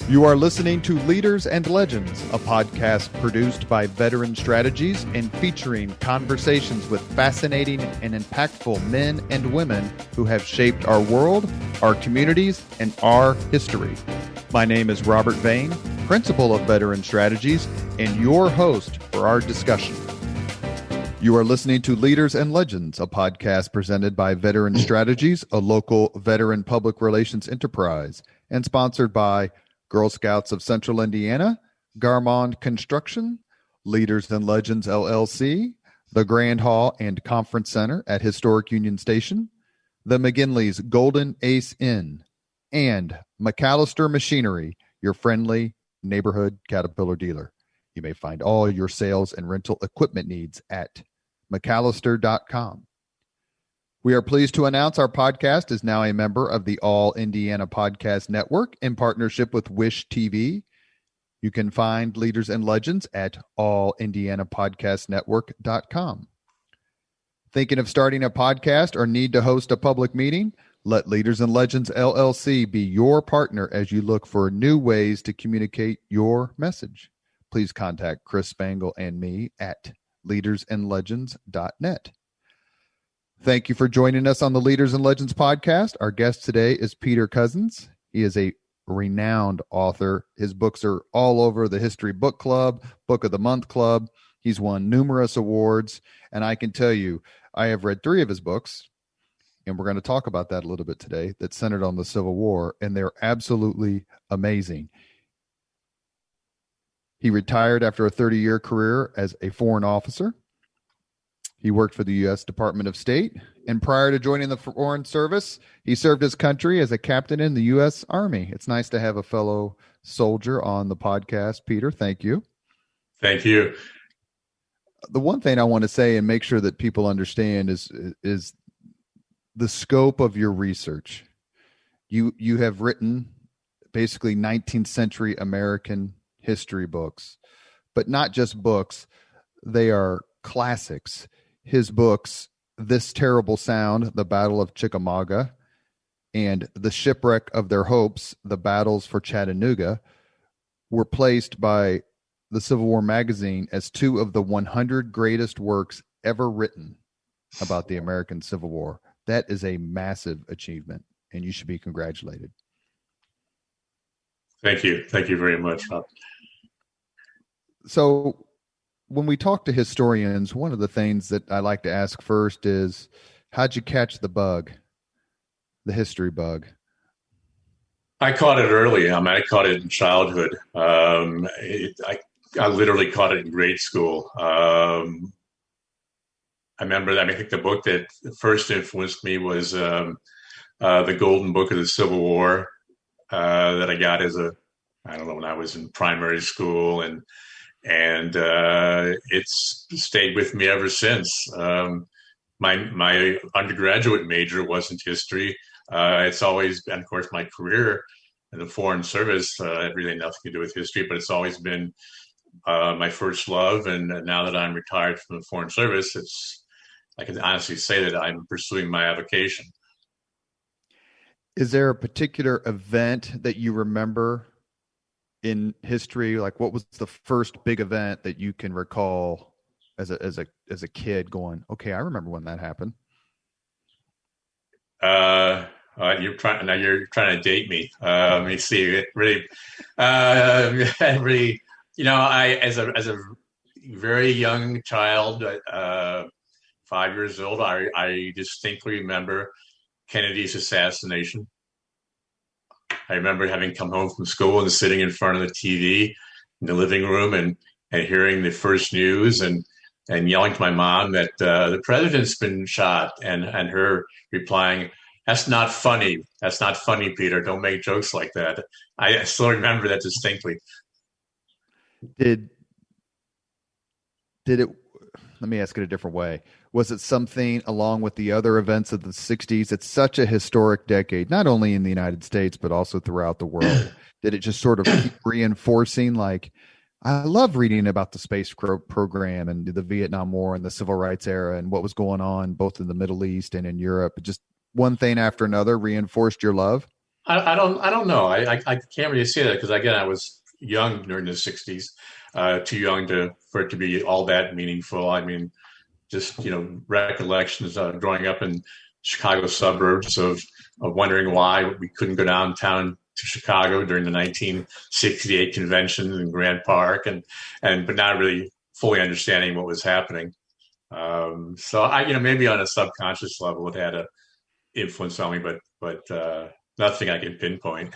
You are listening to Leaders and Legends, a podcast produced by Veteran Strategies and featuring conversations with fascinating and impactful men and women who have shaped our world, our communities, and our history. My name is Robert Vane, Principal of Veteran Strategies, and your host for our discussion. You are listening to Leaders and Legends, a podcast presented by Veteran Strategies, a local veteran public relations enterprise, and sponsored by Girl Scouts of Central Indiana, Garmond Construction, Leaders and Legends LLC, the Grand Hall and Conference Center at Historic Union Station, the McGinley's Golden Ace Inn, and McAllister Machinery, your friendly neighborhood Caterpillar dealer. You may find all your sales and rental equipment needs at McAllister.com. We are pleased to announce our podcast is now a member of the All Indiana Podcast Network in partnership with Wish TV. You can find Leaders and Legends at allindianapodcastnetwork.com. Thinking of starting a podcast or need to host a public meeting? Let Leaders and Legends LLC be your partner as you look for new ways to communicate your message. Please contact Chris Spangle and me at leadersandlegends.net. Thank you for joining us on the Leaders and Legends podcast. Our guest today is Peter Cozzens. He is a renowned author. His books are all over the History Book Club, Book of the Month Club. He's won numerous awards, and I can tell you, I have read 3 of his books, and we're going to talk about that a little bit today, that centered on the Civil War, and they're absolutely amazing. He retired after a 30-year career as a foreign officer. He worked for the U.S. Department of State, and prior to joining the Foreign Service, he served his country as a captain in the U.S. Army. It's nice to have a fellow soldier on the podcast. Peter, thank you. Thank you. The one thing I want to say and make sure that people understand is the scope of your research. You have written basically 19th century American history books, but not just books. They are classics. His books, This Terrible Sound, The Battle of Chickamauga, and The Shipwreck of Their Hopes, The Battles for Chattanooga, were placed by the Civil War magazine as 2 of the 100 greatest works ever written about the American Civil War. That is a massive achievement, and you should be congratulated. Thank you. Thank you very much, Rob. So, when we talk to historians, one of the things that I like to ask first is, how'd you catch the bug, the history bug? I caught it early. I caught it in childhood. I literally caught it in grade school. I remember that. I think the book that first influenced me was the Golden Book of the Civil War that I got when I was in primary school, and it's stayed with me ever since. My undergraduate major wasn't history. It's always been, of course, my career in the Foreign Service had really nothing to do with history, but it's always been my first love. And now that I'm retired from the Foreign Service, I can honestly say that I'm pursuing my avocation. Is there a particular event that you remember in history? Like, what was the first big event that you can recall as a kid going, okay, I remember when that happened? You're trying to date me. Let me see. It really, really, I as a very young child, 5 years old, I distinctly remember Kennedy's assassination. I remember having come home from school and sitting in front of the TV in the living room and hearing the first news and yelling to my mom that the president's been shot, and her replying, "That's not funny. That's not funny, Peter. Don't make jokes like that." I still remember that distinctly. Did it? Let me ask it a different way. Was it something along with the other events of the 60s? It's such a historic decade, not only in the United States, but also throughout the world. Did it just sort of keep reinforcing, like, I love reading about the space program and the Vietnam War and the civil rights era and what was going on both in the Middle East and in Europe? Just one thing after another reinforced your love? I don't know. I can't really say that because again, I was young during the '60s, too young for it to be all that meaningful. I mean, just recollections of growing up in Chicago suburbs of wondering why we couldn't go downtown to Chicago during the 1968 convention in Grant Park, and but not really fully understanding what was happening. So I, maybe on a subconscious level, it had a influence on me, but nothing I can pinpoint.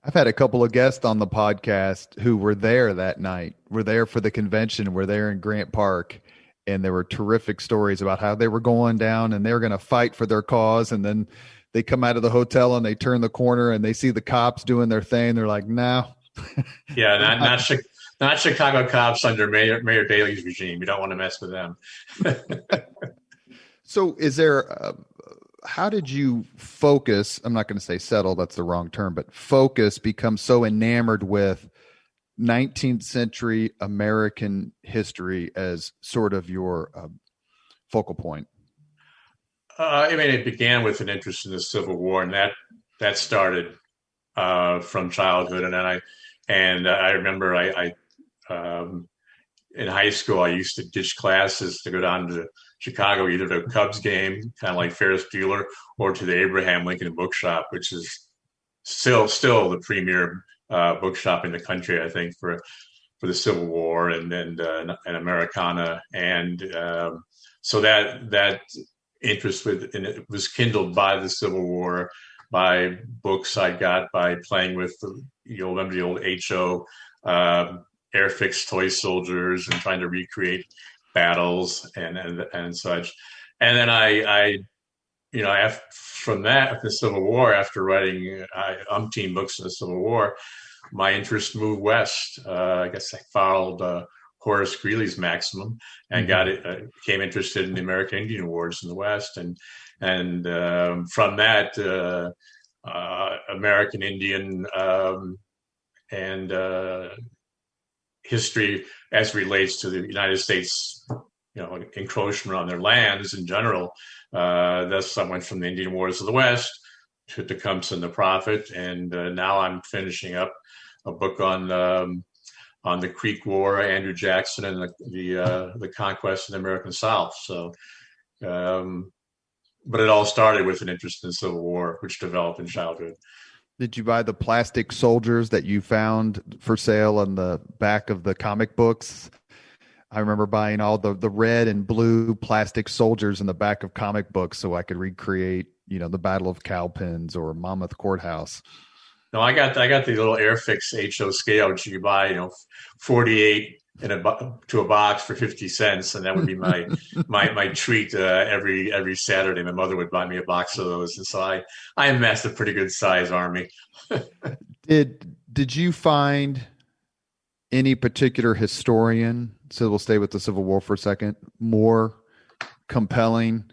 I've had a couple of guests on the podcast who were there that night, were there for the convention, were there in Grant Park, and there were terrific stories about how they were going down and they were going to fight for their cause. And then they come out of the hotel and they turn the corner and they see the cops doing their thing. They're like, no. Yeah, not Chicago cops under Mayor Daley's regime. You don't want to mess with them. So is there, how did you focus? I'm not going to say settle, that's the wrong term, but focus, become so enamored with 19th century American history as sort of your focal point? I mean, it began with an interest in the Civil War, and that started from childhood. And I remember in high school I used to ditch classes to go down to Chicago, either to a Cubs game, kind of like Ferris Bueller, or to the Abraham Lincoln Bookshop, which is still the premier bookshop in the country, I think, for the Civil War and Americana, and so that interest and it was kindled by the Civil War, by books I got, by playing with remember the old HO Airfix toy soldiers and trying to recreate battles and such. And then from that, the Civil War, after writing umpteen books in the Civil War, my interest moved west. I guess I followed Horace Greeley's maximum and became interested in the American Indian Wars in the West, and from that, American Indian and history as relates to the United States, encroachment on their lands in general. Thus, I went from the Indian Wars of the West to Tecumseh and the Prophet, and now I'm finishing up a book on the Creek War, Andrew Jackson, and the conquest of the American South. So, but it all started with an interest in the Civil War, which developed in childhood. Did you buy the plastic soldiers that you found for sale on the back of the comic books? I remember buying all the red and blue plastic soldiers in the back of comic books so I could recreate, the Battle of Cowpens or Monmouth Courthouse. No, I got the little Airfix HO scale, which you buy, 48 to a box for 50 cents, and that would be my treat every Saturday. My mother would buy me a box of those, and so I amassed a pretty good size army. Did you find any particular historian, so we'll stay with the Civil War for a second, more compelling?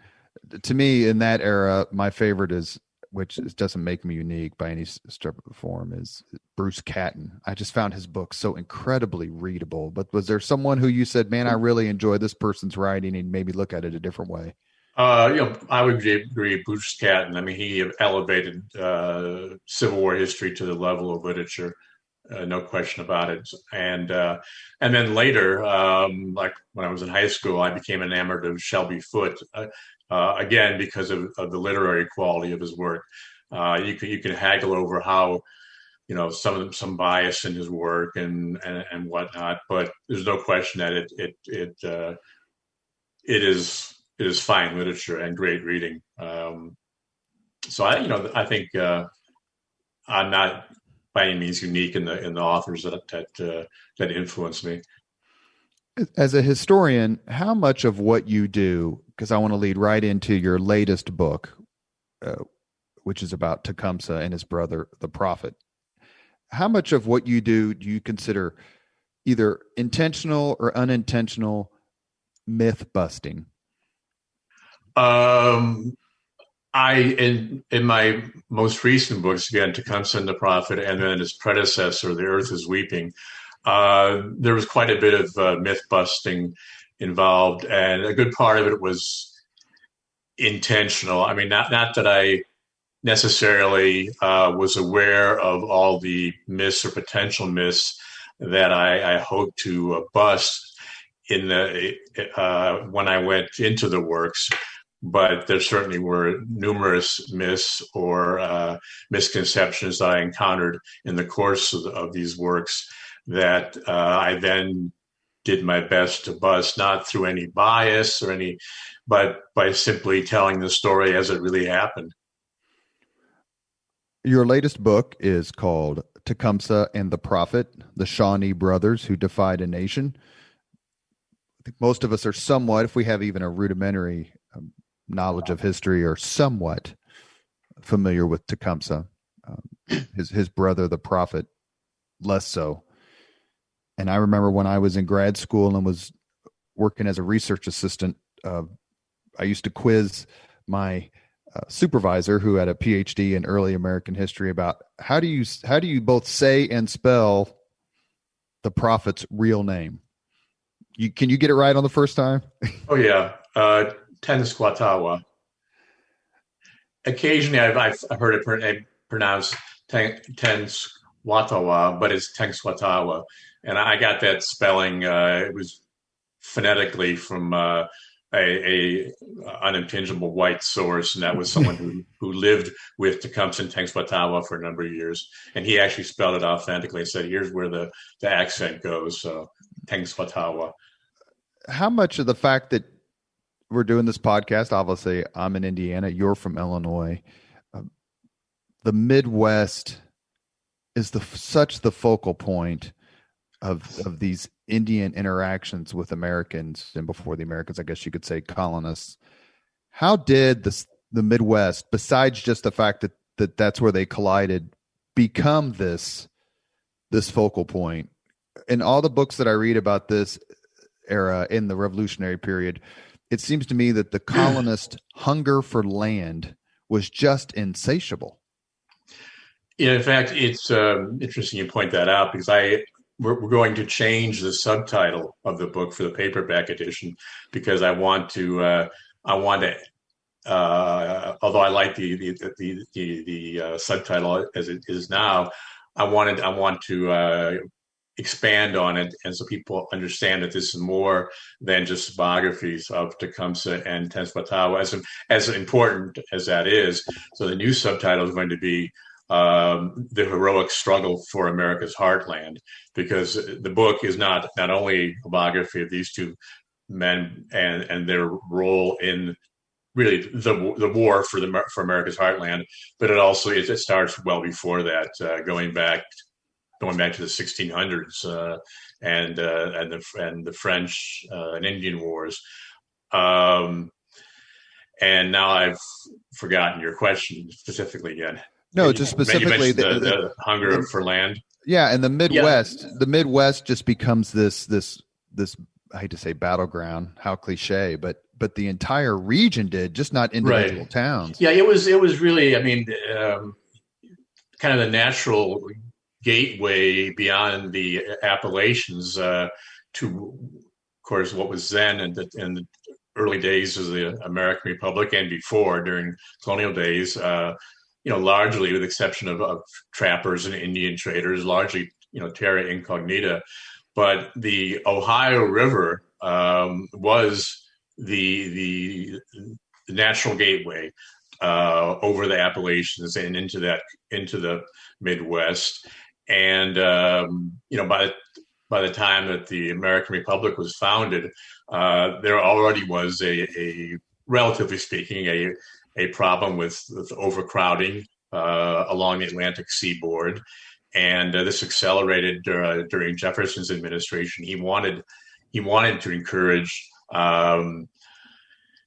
To me, in that era, my favorite is, which doesn't make me unique by any stretch of the form, is Bruce Catton. I just found his book so incredibly readable. But was there someone who you said, man, I really enjoy this person's writing and maybe look at it a different way? I would agree. Bruce Catton. I mean, he elevated Civil War history to the level of literature, no question about it. And then later, like when I was in high school, I became enamored of Shelby Foote. Again, because of the literary quality of his work. You can haggle over how, some bias in his work and whatnot, but there's no question that it is fine literature and great reading. So I think I'm not by any means unique in the authors that influenced me. As a historian, how much of what you do, because I want to lead right into your latest book, which is about Tecumseh and his brother, the Prophet, how much of what you do you consider either intentional or unintentional myth busting? In my most recent books, again, Tecumseh and the Prophet, and then his predecessor, The Earth is Weeping, there was quite a bit of myth busting involved, and a good part of it was intentional. I mean, not that I necessarily was aware of all the myths or potential myths that I hope to bust in the when I went into the works. But there certainly were numerous myths or misconceptions that I encountered in the course of these works that I then did my best to bust, not through any bias or any, but by simply telling the story as it really happened. Your latest book is called Tecumseh and the Prophet, the Shawnee Brothers Who Defied a Nation. I think most of us are somewhat, if we have even a rudimentary knowledge of history, are somewhat familiar with Tecumseh. His brother, the prophet, less so. And I remember when I was in grad school and was working as a research assistant, I used to quiz my supervisor, who had a PhD in early American history, about how do you both say and spell the prophet's real name? Can you get it right on the first time? Oh yeah, Tenskwatawa. Occasionally, I've heard it pronounced Tenskwatawa, but it's Tenskwatawa, and I got that spelling. It was phonetically from a unimpingible white source, and that was someone who lived with Tecumseh and Tenskwatawa for a number of years, and he actually spelled it authentically and said, "Here's where the accent goes." So Tenskwatawa. How much of the fact that we're doing this podcast, obviously I'm in Indiana, you're from Illinois, the Midwest is such the focal point of these Indian interactions with Americans, and before the Americans, I guess you could say colonists. How did the Midwest, besides just the fact that that's where they collided, become this focal point? In all the books that I read about this era in the Revolutionary period, it seems to me that the colonist hunger for land was just insatiable. Yeah, in fact, it's interesting you point that out, because we're going to change the subtitle of the book for the paperback edition, because I want to although I like the subtitle as it is now, I want to expand on it, and so people understand that this is more than just biographies of Tecumseh and Tenskwatawa, as important as that is. So the new subtitle is going to be the heroic struggle for America's heartland, because the book is not only a biography of these two men and their role in really the war for America's heartland, but it starts well before that, going back to the 1600s and the French and Indian Wars. And now I've forgotten your question specifically again. No, just specifically the hunger for land. Yeah, and the Midwest just becomes this I hate to say battleground, how cliche, but the entire region did, just not individual towns. Yeah, it was really, I mean, kind of the natural gateway beyond the Appalachians to, of course, what was then in the early days of the American Republic and before, during colonial days, largely with the exception of trappers and Indian traders, largely, terra incognita. But the Ohio River was the natural gateway over the Appalachians and into the Midwest. And by the time that the American Republic was founded, there already was a relatively speaking a problem with overcrowding along the Atlantic seaboard. And this accelerated during Jefferson's administration. He wanted to encourage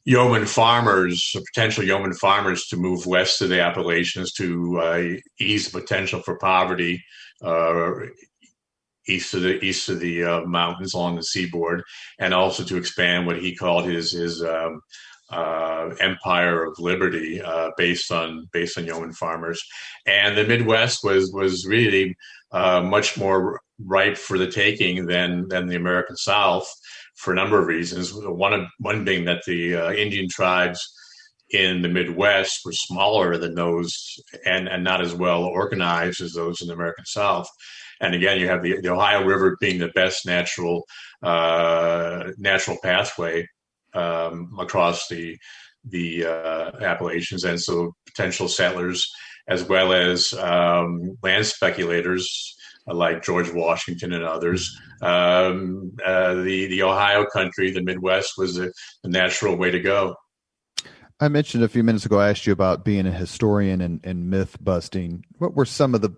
yeoman farmers, potential yeoman farmers, to move west to the Appalachians to ease the potential for poverty east of the mountains along the seaboard, and also to expand what he called his empire of liberty based on yeoman farmers. And the Midwest was really much more ripe for the taking than the American South, for a number of reasons. One being that the Indian tribes in the Midwest were smaller than those and not as well organized as those in the American South. And again, you have the Ohio River being the best natural pathway across the Appalachians, and so potential settlers as well as land speculators like George Washington and others. The Ohio country, the Midwest, was the natural way to go. I mentioned a few minutes ago, I asked you about being a historian and myth busting. What were some of the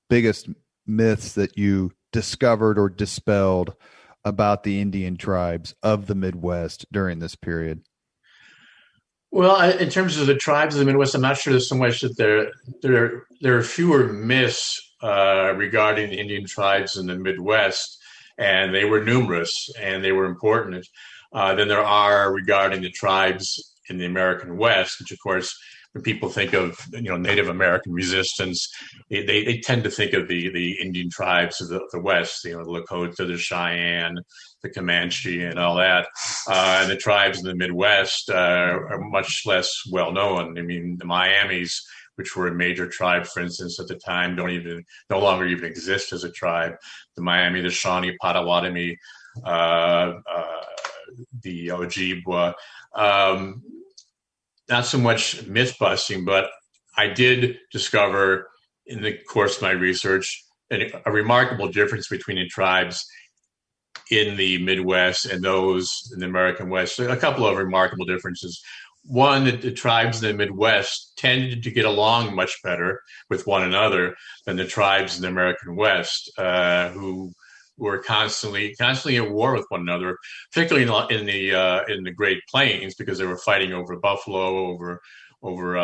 biggest myths that you discovered or dispelled about the Indian tribes of the Midwest during this period? Well, in terms of the tribes of the Midwest, I'm not sure there's so much that there are fewer myths regarding the Indian tribes in the Midwest, and they were numerous and they were important than there are regarding the tribes in the American West, which, of course, when people think of Native American resistance, they tend to think of the Indian tribes of the West, the Lakota, the Cheyenne, the Comanche, and all that. And the tribes in the Midwest are much less well known. I mean, the Miamis, which were a major tribe, for instance, at the time, no longer even exist as a tribe. The Miami, the Shawnee, Potawatomi, the Ojibwa. Not so much myth busting, but I did discover in the course of my research a remarkable difference between the tribes in the Midwest and those in the American West. A couple of remarkable differences. One, that the tribes in the Midwest tended to get along much better with one another than the tribes in the American West, who were constantly at war with one another, particularly in the Great Plains, because they were fighting over buffalo, over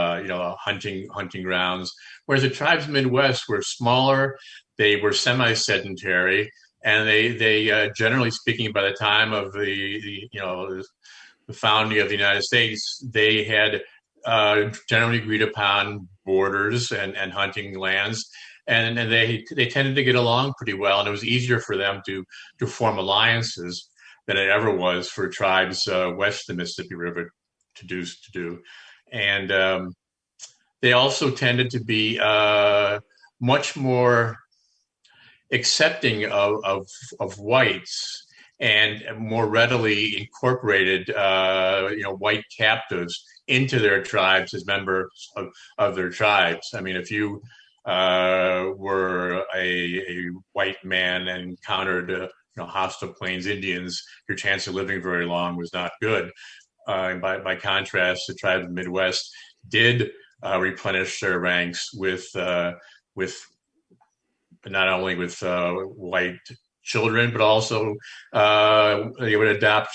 hunting grounds. Whereas the tribes in the Midwest were smaller, they were semi-sedentary, and they generally speaking, by the time of the founding of the United States, they had generally agreed upon borders and hunting lands. And they tended to get along pretty well, and it was easier for them to form alliances than it ever was for tribes west of the Mississippi River to do. And they also tended to be much more accepting of whites and more readily incorporated white captives into their tribes as members of their tribes. I mean, if you were a white man and encountered hostile Plains Indians, your chance of living very long was not good. And by contrast, the tribes of the Midwest did replenish their ranks with not only with white children, but also they would adopt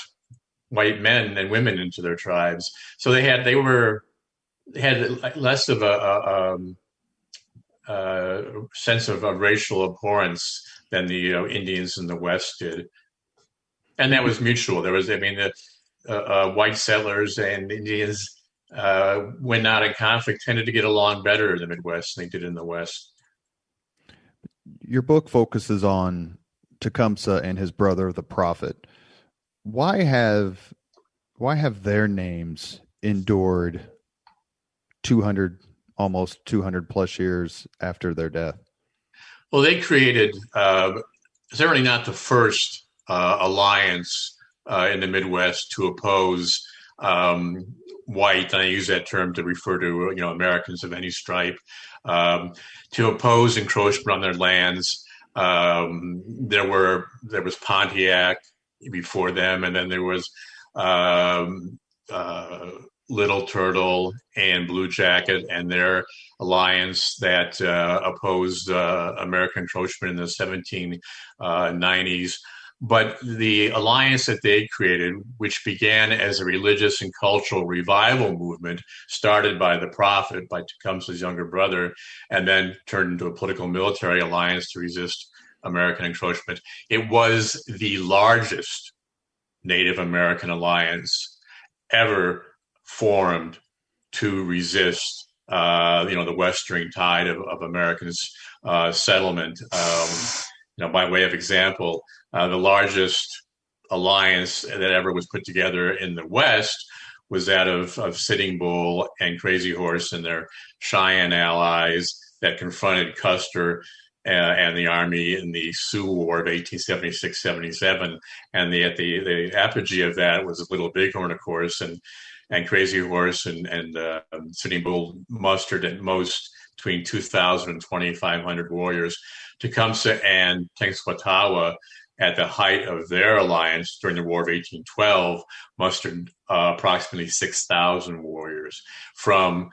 white men and women into their tribes. So they had less of a sense of racial abhorrence than the Indians in the West did, and that was mutual. The white settlers and Indians, when not in conflict, tended to get along better in the Midwest than they did in the West. Your book focuses on Tecumseh and his brother, the Prophet. Why have their names endured almost 200 plus years after their death? Well, they created certainly not the first alliance in the Midwest to oppose white, and I use that term to refer to Americans of any stripe, to oppose encroachment on their lands. There was Pontiac before them, and then there was Little Turtle and Blue Jacket and their alliance that opposed American encroachment in the 1790s. But the alliance that they created, which began as a religious and cultural revival movement, started by the Prophet, by Tecumseh's younger brother, and then turned into a political military alliance to resist American encroachment. It was the largest Native American alliance ever formed to resist, the westering tide of Americans' settlement. By way of example, the largest alliance that ever was put together in the West was that of Sitting Bull and Crazy Horse and their Cheyenne allies that confronted Custer and the Army in the Sioux War of 1876-77. And the apogee of that was Little Bighorn, of course, and Crazy Horse and Sitting Bull mustered at most between 2,000 and 2,500 warriors. Tecumseh and Tenskwatawa, at the height of their alliance during the War of 1812, mustered approximately 6,000 warriors from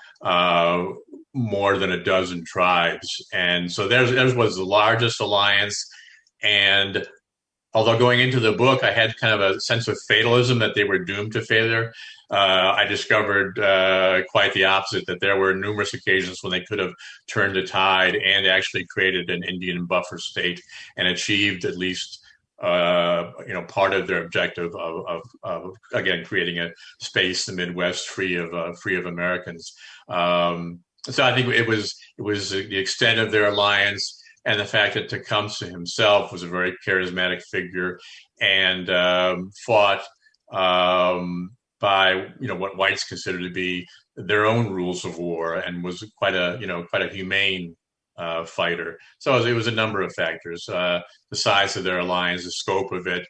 more than a dozen tribes. And so theirs was the largest alliance. And although going into the book, I had kind of a sense of fatalism that they were doomed to failure, I discovered quite the opposite, that there were numerous occasions when they could have turned the tide and actually created an Indian buffer state and achieved at least part of their objective of again creating a space in the Midwest free of Americans. So I think it was the extent of their alliance and the fact that Tecumseh himself was a very charismatic figure and fought by what whites considered to be their own rules of war, and was quite a humane fighter. So it was a number of factors: the size of their alliance, the scope of it,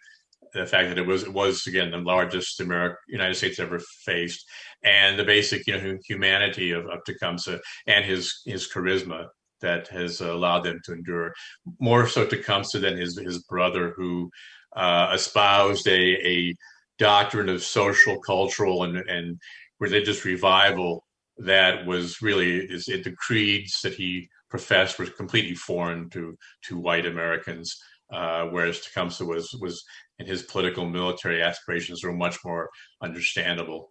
the fact that it was again the largest United States ever faced, and the basic humanity of Tecumseh and his charisma that has allowed them to endure. More so Tecumseh than his brother, who espoused a doctrine of social, cultural, and religious revival that was really the creeds that he professed were completely foreign to white Americans, whereas Tecumseh was and his political military aspirations were much more understandable.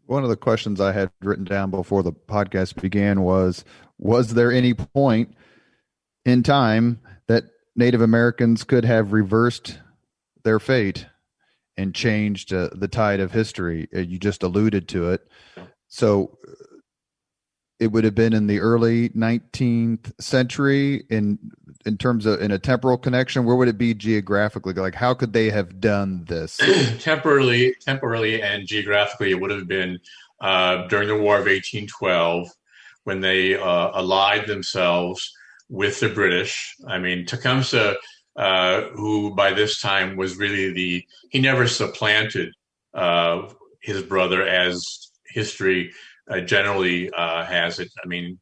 One of the questions I had written down before the podcast began was there any point in time that Native Americans could have reversed their fate and changed the tide of history? You just alluded to it. So it would have been in the early 19th century in terms of in a temporal connection. Where would it be geographically? Like, how could they have done this? Temporally and geographically, it would have been during the War of 1812 when they allied themselves with the British. I mean, Tecumseh, who by this time was really he never supplanted his brother, as history generally has it. I mean,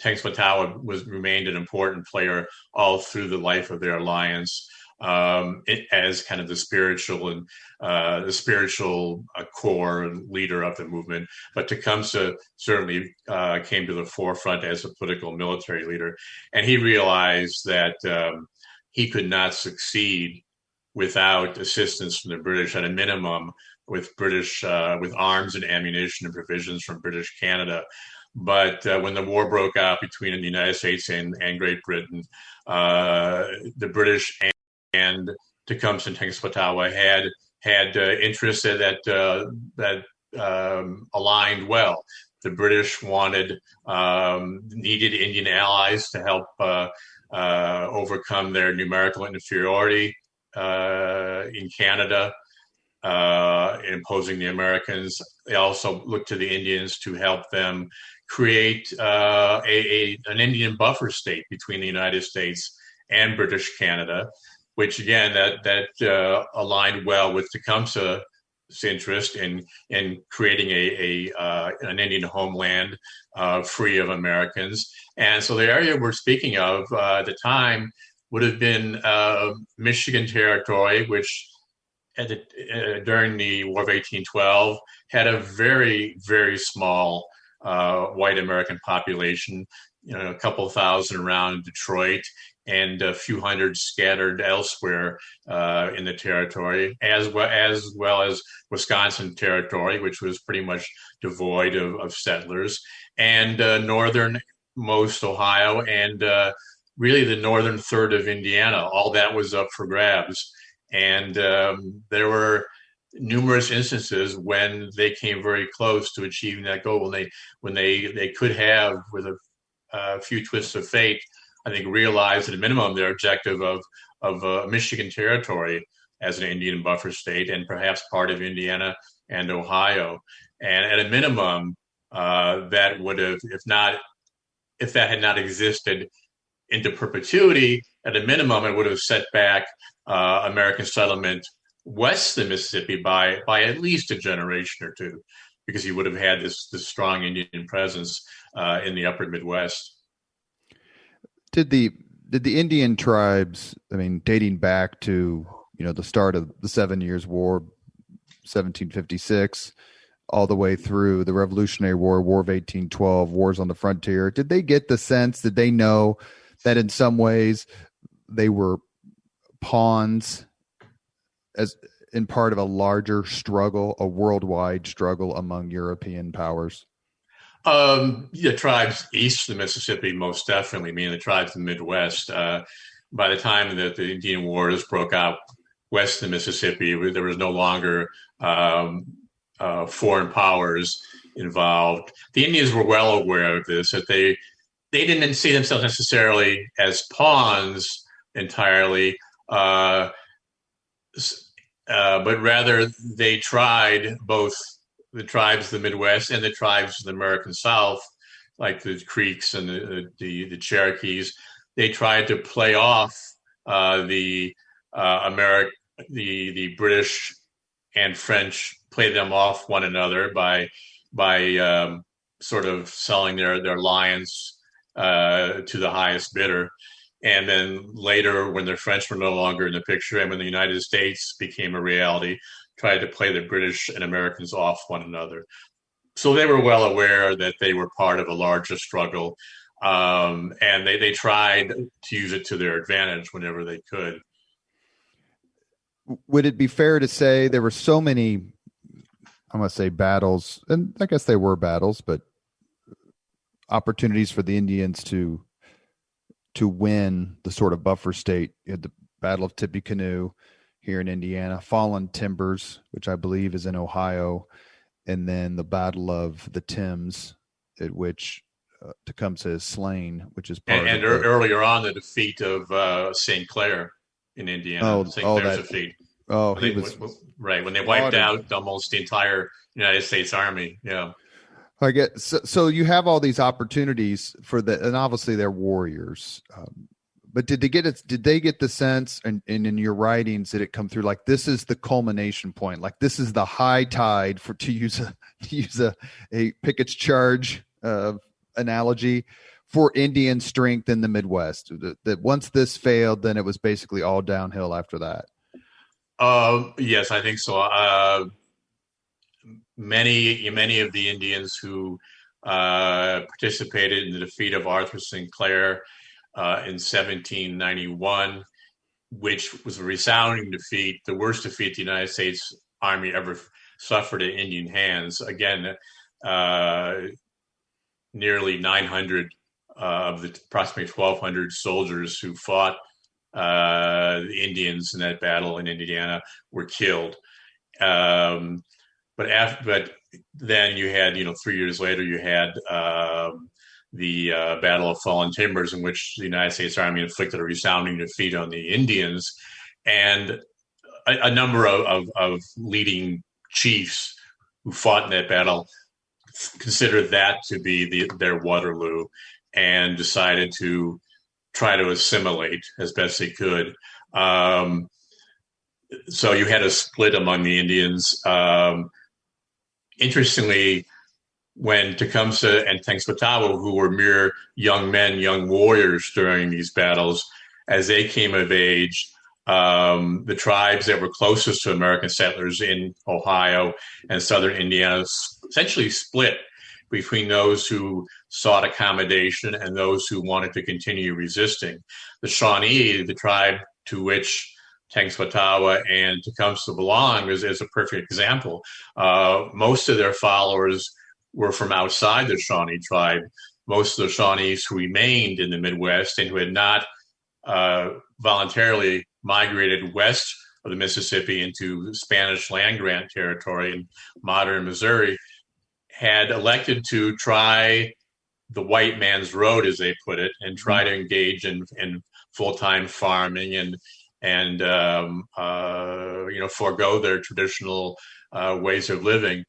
Tenskwatawa remained an important player all through the life of their alliance, as kind of the spiritual core and leader of the movement. But Tecumseh certainly came to the forefront as a political military leader, and he realized that he could not succeed without assistance from the British, at a minimum with arms and ammunition and provisions from British Canada. But when the war broke out between the United States and Great Britain, the British and Tecumseh and Tenskwatawa had interests that aligned well. The British needed Indian allies to help overcome their numerical inferiority in Canada, imposing the Americans. They also looked to the Indians to help them create an Indian buffer state between the United States and British Canada, which again that aligned well with Tecumseh's interest in creating an Indian homeland free of Americans. And so the area we're speaking of at the time would have been Michigan Territory, which during the War of 1812 had a very, very small white American population, a couple thousand around Detroit and a few hundred scattered elsewhere in the territory, as well as Wisconsin Territory, which was pretty much devoid of settlers, and northernmost Ohio, and really the northern third of Indiana. All that was up for grabs. And there were numerous instances when they came very close to achieving that goal, when they could have, with a few twists of fate, I think, realized at a minimum their objective of Michigan Territory as an Indian buffer state, and perhaps part of Indiana and Ohio. And at a minimum, that would have, if that had not existed into perpetuity, at a minimum, it would have set back American settlement west of the Mississippi by at least a generation or two, because you would have had this strong Indian presence in the upper Midwest. Did the Indian tribes, I mean, dating back to, the start of the 7 Years' War, 1756, all the way through the Revolutionary War, War of 1812, wars on the frontier, did they get the sense, did they know that in some ways they were pawns as in part of a larger struggle, a worldwide struggle among European powers? The tribes east of the Mississippi, most definitely, meaning the tribes in the Midwest. By the time that the Indian Wars broke out west of the Mississippi, there was no longer foreign powers involved. The Indians were well aware of this, that they didn't see themselves necessarily as pawns entirely, but rather they tried, both the tribes of the Midwest and the tribes of the American South, like the Creeks and the Cherokees. They tried to play off the British and French, play them off one another by sort of selling their lions to the highest bidder. And then later, when the French were no longer in the picture and when the United States became a reality, tried to play the British and Americans off one another. So they were well aware that they were part of a larger struggle, and they tried to use it to their advantage whenever they could. Would it be fair to say there were so many, I'm going to say battles, and I guess they were battles, but opportunities for the Indians to win the sort of buffer state? You had the Battle of Tippecanoe here in Indiana, Fallen Timbers, which I believe is in Ohio, and then the Battle of the Thames, at which Tecumseh is slain, which is part and earlier on, the defeat of St. Clair in Indiana. St. Clair's defeat. Oh, when they wiped out almost the entire United States Army. Yeah. I get so you have all these opportunities and obviously they're warriors. But did they get the sense, and in your writings, did it come through like this is the culmination point, like this is the high tide, to use a Pickett's charge analogy, for Indian strength in the Midwest? That once this failed, then it was basically all downhill after that. Yes, I think so. Many of the Indians who participated in the defeat of Arthur St. Clair in 1791, which was a resounding defeat, the worst defeat the United States Army ever suffered at Indian hands. Again, nearly 900 of the approximately 1,200 soldiers who fought the Indians in that battle in Indiana were killed. But then you had, 3 years later, you had the Battle of Fallen Timbers, in which the United States Army inflicted a resounding defeat on the Indians, and a number of leading chiefs who fought in that battle considered that to be their Waterloo, and decided to try to assimilate as best they could. So you had a split among the Indians. Interestingly, when Tecumseh and Tenskwatawa, who were mere young men, young warriors during these battles, as they came of age, the tribes that were closest to American settlers in Ohio and southern Indiana essentially split between those who sought accommodation and those who wanted to continue resisting. The Shawnee, the tribe to which Tenskwatawa and Tecumseh belong, is a perfect example. Most of their followers were from outside the Shawnee tribe. Most of the Shawnees who remained in the Midwest and who had not voluntarily migrated west of the Mississippi into Spanish land grant territory in modern Missouri had elected to try the white man's road, as they put it, and try to engage in full-time farming and forego their traditional ways of living.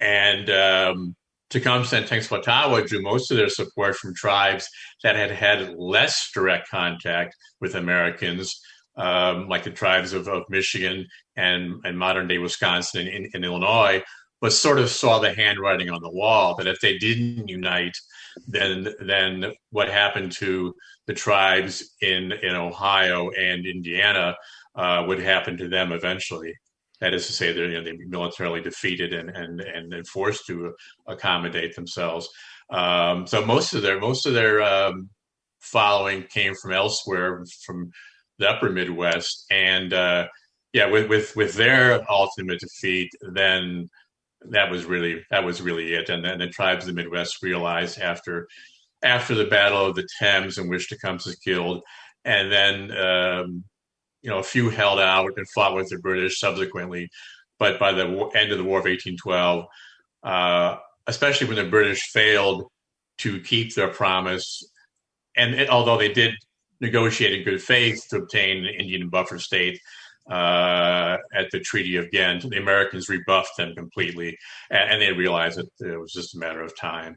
And Tecumseh and Tenskwatawa drew most of their support from tribes that had had less direct contact with Americans, like the tribes of Michigan and modern day Wisconsin and Illinois, but sort of saw the handwriting on the wall that if they didn't unite, then what happened to the tribes in Ohio and Indiana would happen to them eventually. That is to say, they'd be militarily defeated and forced to accommodate themselves. So most of their following came from elsewhere, from the upper Midwest, and with their ultimate defeat, then that was really it. And then the tribes of the Midwest realized after the Battle of the Thames, in which Tecumseh killed, and then a few held out and fought with the British subsequently. But by the end of the War of 1812, especially when the British failed to keep their promise, and although they did negotiate in good faith to obtain an Indian buffer state at the Treaty of Ghent, the Americans rebuffed them completely, and they realized that it was just a matter of time.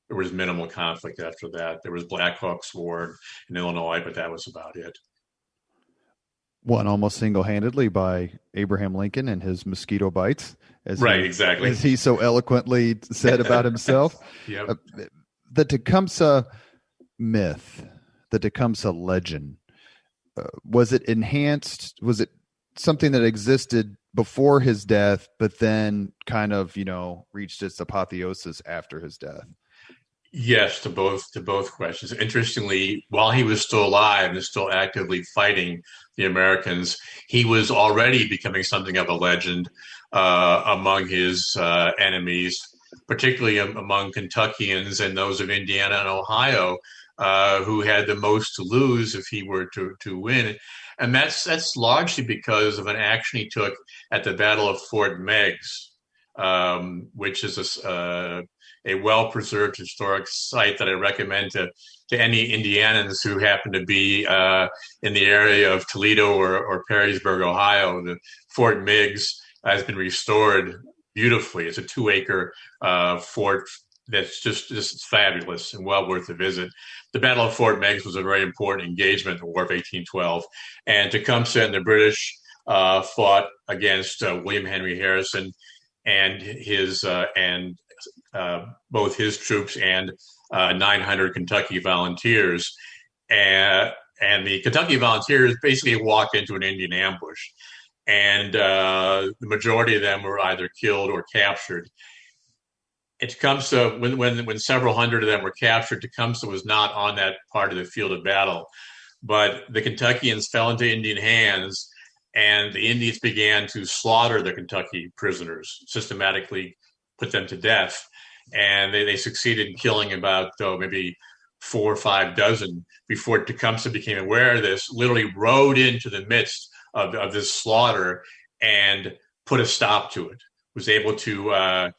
There was minimal conflict after that. There was Black Hawk's War in Illinois, but that was about it. Won almost single-handedly by Abraham Lincoln and his mosquito bites, exactly, as he so eloquently said about himself. Yep. The Tecumseh myth, the Tecumseh legend, was it enhanced? Was it something that existed before his death, but then kind of reached its apotheosis after his death? Yes, to both questions. Interestingly, while he was still alive and still actively fighting the Americans, he was already becoming something of a legend among his enemies, particularly among Kentuckians and those of Indiana and Ohio, who had the most to lose if he were to win. And that's largely because of an action he took at the Battle of Fort Meigs, which is a well-preserved historic site that I recommend to any Indianans who happen to be in the area of Toledo or Perrysburg, Ohio. The Fort Meigs has been restored beautifully. It's a 2-acre fort that's just fabulous and well worth a visit. The Battle of Fort Meigs was a very important engagement in the War of 1812, and Tecumseh and the British fought against William Henry Harrison and his both his troops and 900 Kentucky volunteers. And the Kentucky volunteers basically walked into an Indian ambush. And the majority of them were either killed or captured. And Tecumseh, when several hundred of them were captured, Tecumseh was not on that part of the field of battle. But the Kentuckians fell into Indian hands, and the Indians began to slaughter the Kentucky prisoners, systematically put them to death. And they succeeded in killing about maybe 4 or 5 dozen before Tecumseh became aware of this, literally rode into the midst of this slaughter and put a stop to it, was able to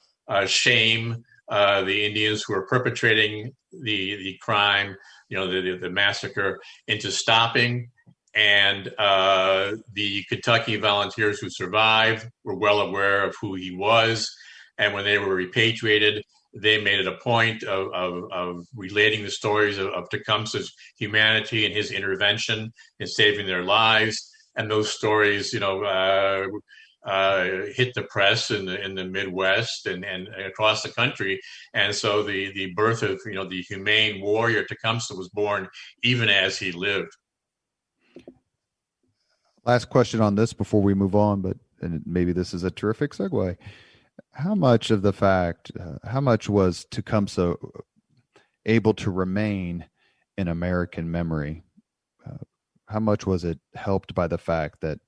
shame the Indians who were perpetrating the crime, the massacre, into stopping. And the Kentucky volunteers who survived were well aware of who he was. And when they were repatriated, they made it a point of relating the stories of Tecumseh's humanity and his intervention in saving their lives. And those stories, hit the press in the Midwest and across the country. And so the birth of, the humane warrior Tecumseh was born even as he lived. Last question on this before we move on, and maybe this is a terrific segue. How much was Tecumseh able to remain in American memory? How much was it helped by the fact that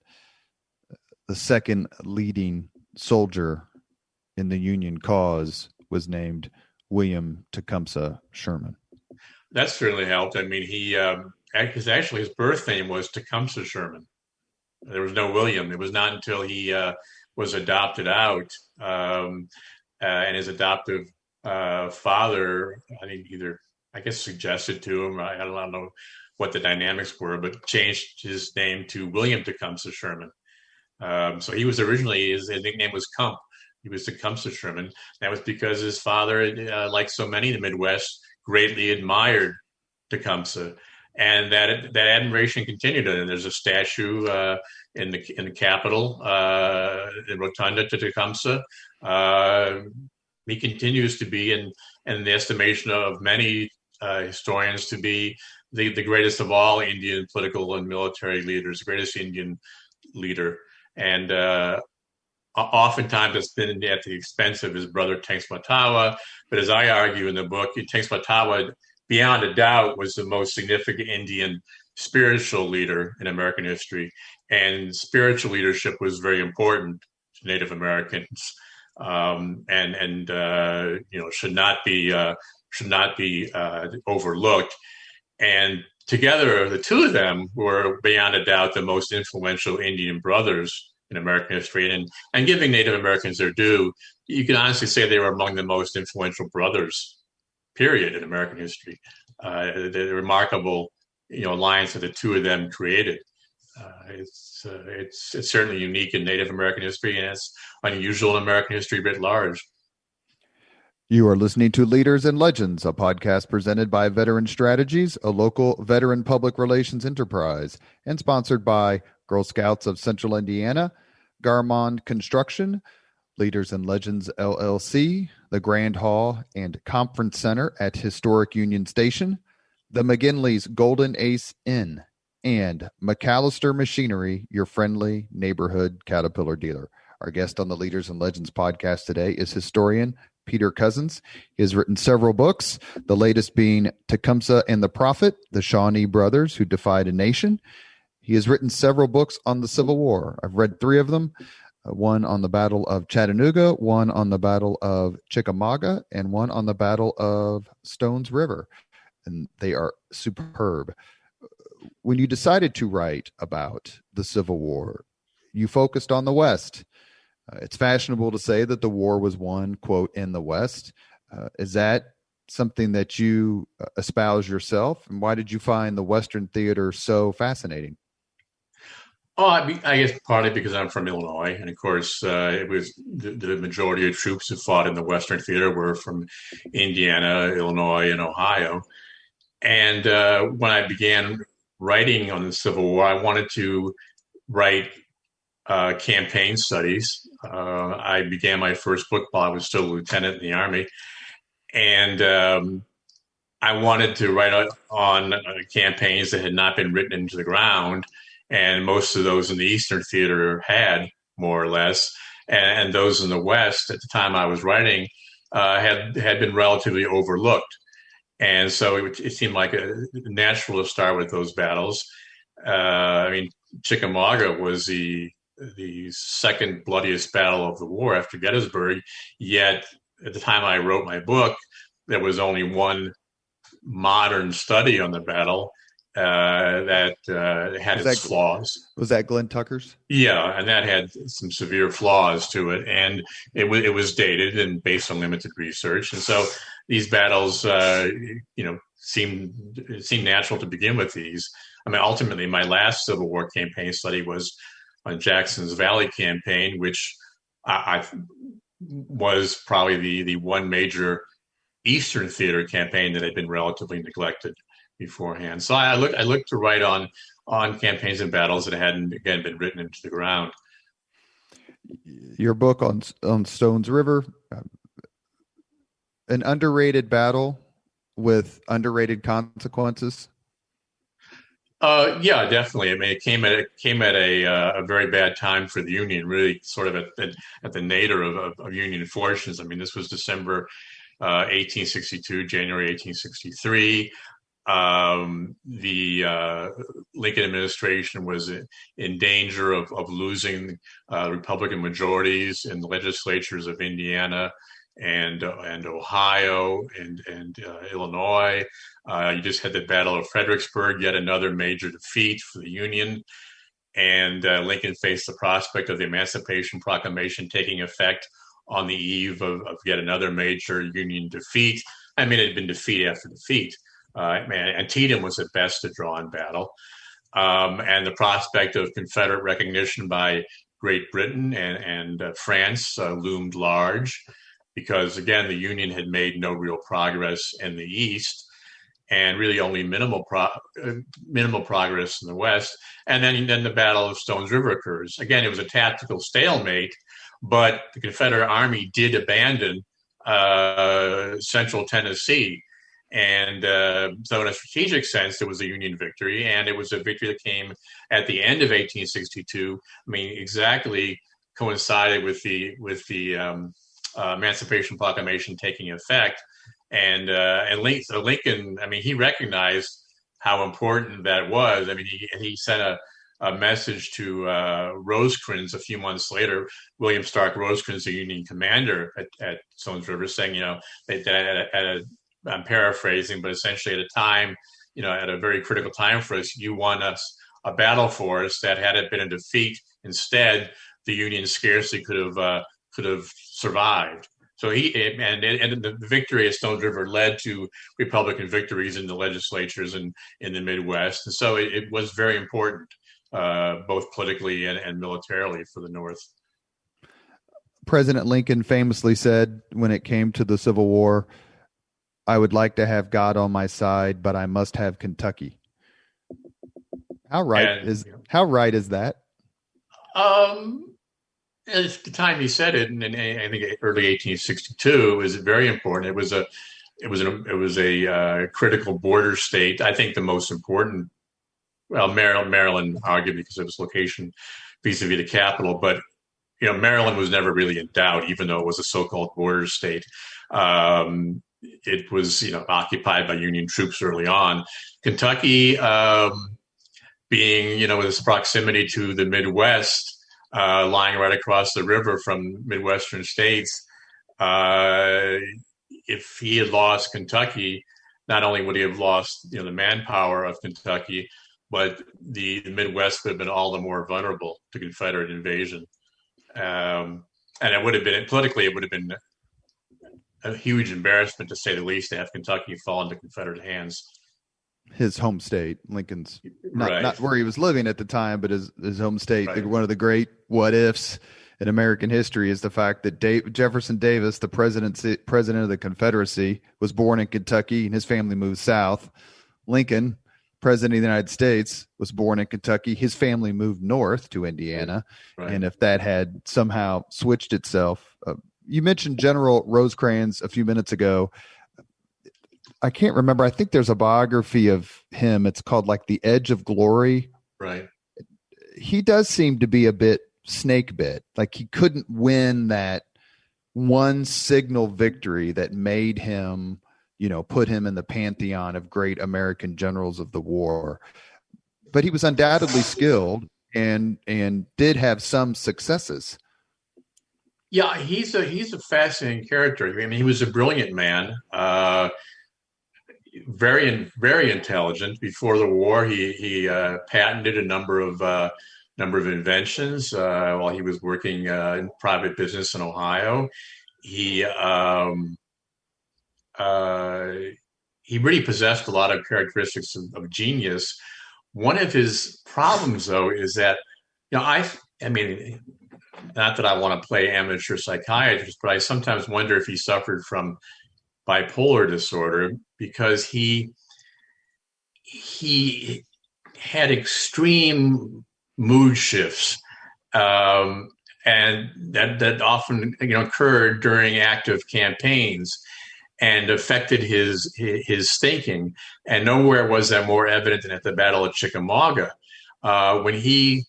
the second leading soldier in the Union cause was named William Tecumseh Sherman? That certainly helped. I mean, his birth name was Tecumseh Sherman. There was no William. It was not until he was adopted out, and his adoptive father, I guess suggested to him, I don't know what the dynamics were, but changed his name to William Tecumseh Sherman. So he was originally, his nickname was Cump. He was Tecumseh Sherman. That was because his father, like so many in the Midwest, greatly admired Tecumseh, and that admiration continued. And there's a statue in the Capitol, in Rotunda, to Tecumseh. He continues to be, in the estimation of many historians, to be the greatest of all Indian political and military leaders, the greatest Indian leader. And oftentimes it's been at the expense of his brother Tenskwatawa. But as I argue in the book, Tenskwatawa, beyond a doubt, was the most significant Indian spiritual leader in American history. And spiritual leadership was very important to Native Americans, and should not be overlooked. And together, the two of them were beyond a doubt the most influential Indian brothers in American history. And giving Native Americans their due, you can honestly say they were among the most influential brothers, period, in American history. The remarkable, alliance that the two of them created. It's certainly unique in Native American history, and it's unusual in American history writ large. You are listening to Leaders and Legends, a podcast presented by Veteran Strategies, a local veteran public relations enterprise, and sponsored by Girl Scouts of Central Indiana, Garmond Construction, Leaders and Legends LLC, the Grand Hall and Conference Center at Historic Union Station, the McGinley's Golden Ace Inn, and McAllister Machinery, your friendly neighborhood Caterpillar dealer. Our guest on the Leaders and Legends podcast today is historian Peter Cozzens. He has written several books, the latest being Tecumseh and the Prophet, the Shawnee Brothers Who Defied a Nation. He has written several books on the Civil War. I've read 3 of them, one on the Battle of Chattanooga, one on the Battle of Chickamauga, and one on the Battle of Stones River. And they are superb. When you decided to write about the Civil War, you focused on the West. It's fashionable to say that the war was won, quote, in the West. Is that something that you espouse yourself? And why did you find the Western theater so fascinating? Oh, I guess partly because I'm from Illinois. And of course, it was the majority of troops who fought in the Western theater were from Indiana, Illinois, and Ohio. And when I began writing on the Civil War, I wanted to write campaign studies. I began my first book while I was still a lieutenant in the Army. And I wanted to write on campaigns that had not been written into the ground. And most of those in the Eastern Theater had, more or less. And those in the West, at the time I was writing, had been relatively overlooked. And so it seemed like natural to start with those battles. Chickamauga was the second bloodiest battle of the war after Gettysburg. Yet at the time I wrote my book, there was only one modern study on the battle that had its flaws. Was that Glenn Tucker's? Yeah, and that had some severe flaws to it, and it was dated and based on limited research. And so these battles, seemed natural to begin with these. Ultimately, my last Civil War campaign study was on Jackson's Valley campaign, which I was probably the one major Eastern Theater campaign that had been relatively neglected beforehand. So I looked to write on campaigns and battles that hadn't, again, been written into the ground. Your book on Stones River, an underrated battle with underrated consequences. Yeah, definitely. It came at a very bad time for the Union, really sort of at the nadir of Union fortunes. This was December 1862, January 1863. The Lincoln administration was in danger of losing Republican majorities in the legislatures of Indiana and Ohio and Illinois. You just had the Battle of Fredericksburg, yet another major defeat for the Union. And Lincoln faced the prospect of the Emancipation Proclamation taking effect on the eve of yet another major Union defeat. It had been defeat after defeat. Antietam was at best a drawn battle. And the prospect of Confederate recognition by Great Britain and France loomed large because, again, the Union had made no real progress in the East and really only minimal progress in the West. And then the Battle of Stones River occurs. Again, it was a tactical stalemate, but the Confederate Army did abandon central Tennessee. And so in a strategic sense, it was a Union victory, and it was a victory that came at the end of 1862. I mean, exactly coincided with the Emancipation Proclamation taking effect. And Lincoln, I mean, he recognized how important that was. I mean, he sent a message to Rosecrans a few months later. William Stark Rosecrans, the Union commander at Stones River, saying, that I'm paraphrasing, but essentially at a time, at a very critical time for us, you won us a battle for us that had it been a defeat, instead, the Union scarcely could have survived. So and the victory at Stones River led to Republican victories in the legislatures and in the Midwest. And so it was very important, both politically and militarily for the North. President Lincoln famously said when it came to the Civil War, "I would like to have God on my side, but I must have Kentucky." How right is that? At the time he said it, in I think early 1862, it was very important. It was a critical border state. I think the most important. Well, Maryland, arguably because of its location vis-a-vis the capital, but Maryland was never really in doubt, even though it was a so-called border state. It was, occupied by Union troops early on. Kentucky, being, with its proximity to the Midwest, lying right across the river from Midwestern states, if he had lost Kentucky, not only would he have lost, the manpower of Kentucky, but the Midwest would have been all the more vulnerable to Confederate invasion. And it would have been, politically, it would have been a huge embarrassment, to say the least, to have Kentucky fall into Confederate hands. His home state, Lincoln's, right. Not where he was living at the time, but his home state. Right. One of the great what ifs in American history is the fact that Jefferson Davis, the president of the Confederacy, was born in Kentucky and his family moved south. Lincoln, president of the United States, was born in Kentucky. His family moved north to Indiana. Right. And if that had somehow switched itself, you mentioned General Rosecrans a few minutes ago. I can't remember. I think there's a biography of him. It's called like The Edge of Glory. Right. He does seem to be a bit snake bit. Like he couldn't win that one signal victory that made him, put him in the pantheon of great American generals of the war. But he was undoubtedly skilled and did have some successes. Yeah, he's a fascinating character. I mean, he was a brilliant man. Very, very intelligent. Before the war, he patented a number of inventions while he was working in private business in Ohio. He really possessed a lot of characteristics of genius. One of his problems, though, is that I mean, not that I want to play amateur psychiatrist, but I sometimes wonder if he suffered from bipolar disorder, because he had extreme mood shifts, and that often occurred during active campaigns and affected his thinking. And nowhere was that more evident than at the Battle of Chickamauga, when he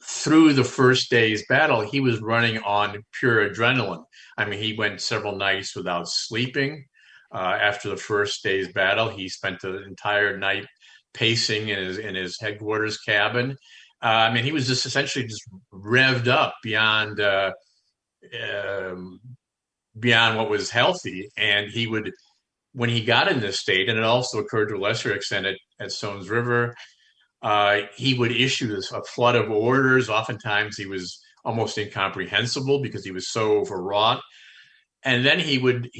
through the first day's battle, he was running on pure adrenaline. I mean, he went several nights without sleeping. After the first day's battle, he spent the entire night pacing in his headquarters cabin. I mean, he was just essentially just revved up beyond what was healthy. And he would, when he got in this state, and it also occurred to a lesser extent at Stones River, he would issue a flood of orders. Oftentimes he was almost incomprehensible because he was so overwrought. And then he would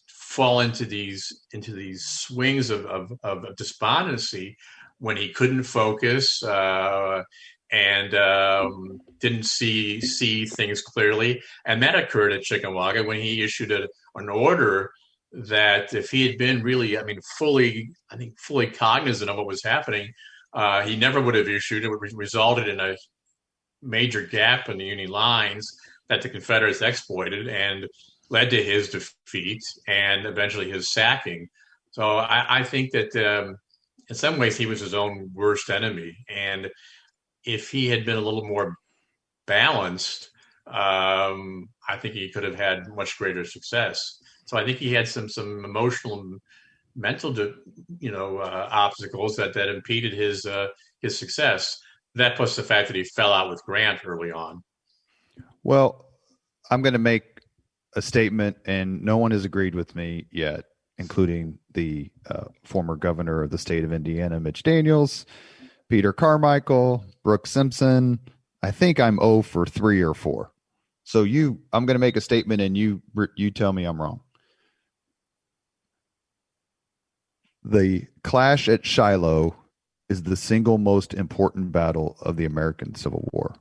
fall into these swings of despondency when he couldn't focus. and didn't see things clearly. And that occurred at Chickamauga when he issued an order that if he had been really, fully cognizant of what was happening, he never would have issued. It would have resulted in a major gap in the Union lines that the Confederates exploited and led to his defeat and eventually his sacking. So I think that in some ways he was his own worst enemy. And if he had been a little more balanced, I think he could have had much greater success. So I think he had some emotional, and mental, obstacles that impeded his success. That plus the fact that he fell out with Grant early on. Well, I'm going to make a statement, and no one has agreed with me yet, including the former governor of the state of Indiana, Mitch Daniels, Peter Carmichael, Brooke Simpson. I think I'm 0 for 3 or 4. So I'm going to make a statement, and you tell me I'm wrong. The clash at Shiloh is the single most important battle of the American Civil War.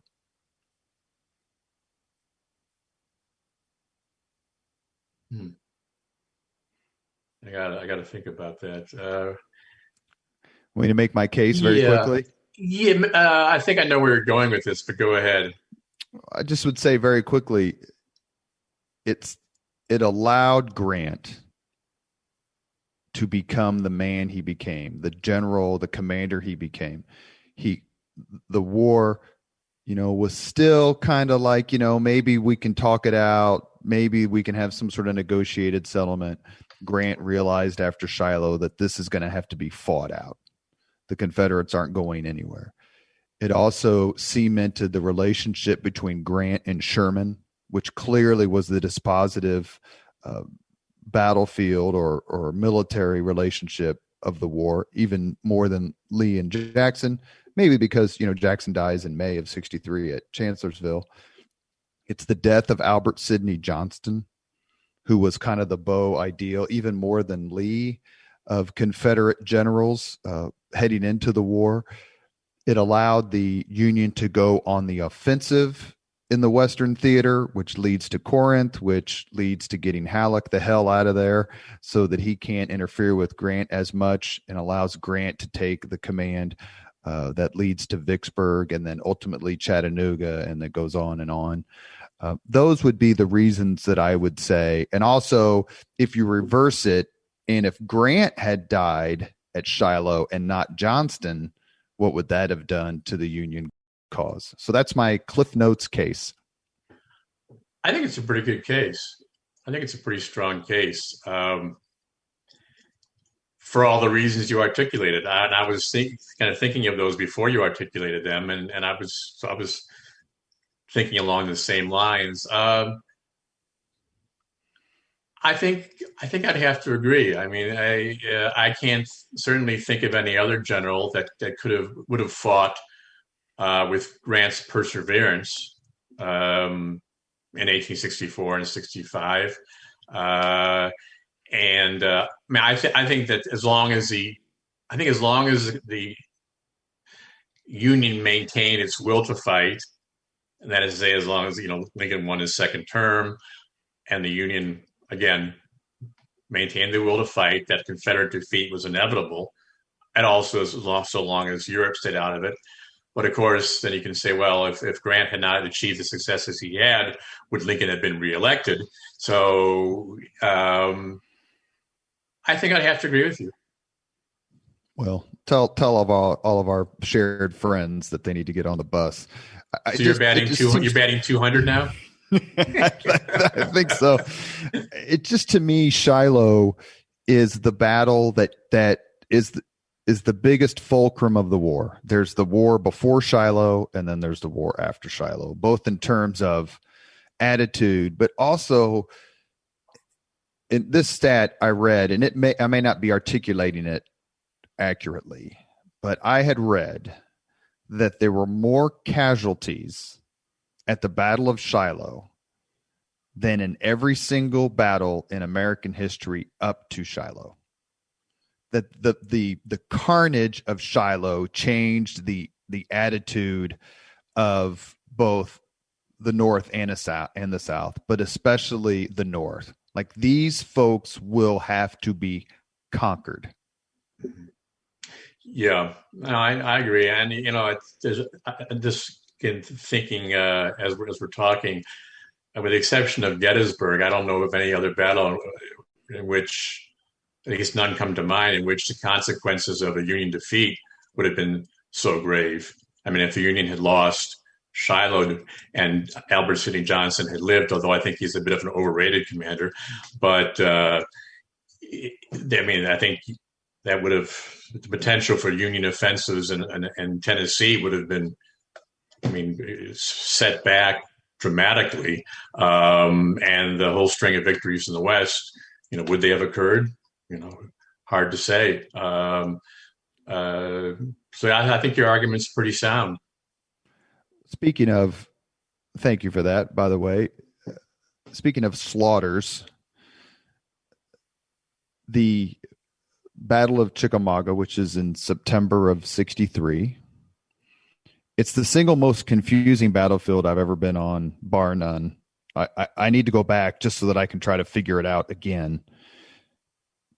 I got to think about that. Want me to make my case very quickly? Yeah, I think I know where you're going with this, but go ahead. I just would say very quickly, it allowed Grant to become the man he became, the general, the commander he became. The war, was still kind of like, maybe we can talk it out. Maybe we can have some sort of negotiated settlement. Grant realized after Shiloh that this is going to have to be fought out. The Confederates aren't going anywhere. It also cemented the relationship between Grant and Sherman, which clearly was the dispositive battlefield or military relationship of the war, even more than Lee and Jackson, maybe because, Jackson dies in May of 1963 at Chancellorsville. It's the death of Albert Sidney Johnston, who was kind of the beau ideal, even more than Lee, of Confederate generals heading into the war. It allowed the Union to go on the offensive in the Western Theater, which leads to Corinth, which leads to getting Halleck the hell out of there so that he can't interfere with Grant as much, and allows Grant to take the command that leads to Vicksburg and then ultimately Chattanooga, and that goes on and on. Those would be the reasons that I would say. And also, if you reverse it, and if Grant had died at Shiloh and not Johnston, what would that have done to the Union cause? So that's my Cliff Notes case. I think it's a pretty good case. I think it's a pretty strong case for all the reasons you articulated. And I was kind of thinking of those before you articulated them, and I was thinking along the same lines. I think I'd have to agree. I mean, I can't certainly think of any other general that would have fought with Grant's perseverance in 1864 and 65. I think that as long as the Union maintained its will to fight, and that is to say, as long as Lincoln won his second term, and the Union again maintained the will to fight, that Confederate defeat was inevitable, and also so long as Europe stayed out of it. But of course, then you can say, well, if Grant had not achieved the successes he had, would Lincoln have been reelected? So I think I'd have to agree with you. Well, tell all of our shared friends that they need to get on the bus. So you're batting 200 now? I think so. It just, to me, Shiloh is the battle that is the biggest fulcrum of the war. There's the war before Shiloh, and then there's the war after Shiloh, both in terms of attitude, but also in this stat I read, and I may not be articulating it accurately, but I had read that there were more casualties at the Battle of Shiloh than in every single battle in American history up to Shiloh. That the carnage of Shiloh changed the the attitude of both the North and the South, but especially the North. Like, these folks will have to be conquered. Yeah, no, I agree. And, just thinking as we're talking, with the exception of Gettysburg, I don't know of any other battle in which, at least none come to mind, in which the consequences of a Union defeat would have been so grave. I mean, if the Union had lost, Shiloh and Albert Sidney Johnston had lived, although I think he's a bit of an overrated commander. But I think that would have, the potential for Union offensives in Tennessee would have been, set back dramatically. And the whole string of victories in the West, would they have occurred? Hard to say. So I think your argument's pretty sound. Speaking of, thank you for that, by the way. Speaking of slaughters, the Battle of Chickamauga, which is in September of 1963, it's the single most confusing battlefield I've ever been on, bar none. I need to go back just so that I can try to figure it out again.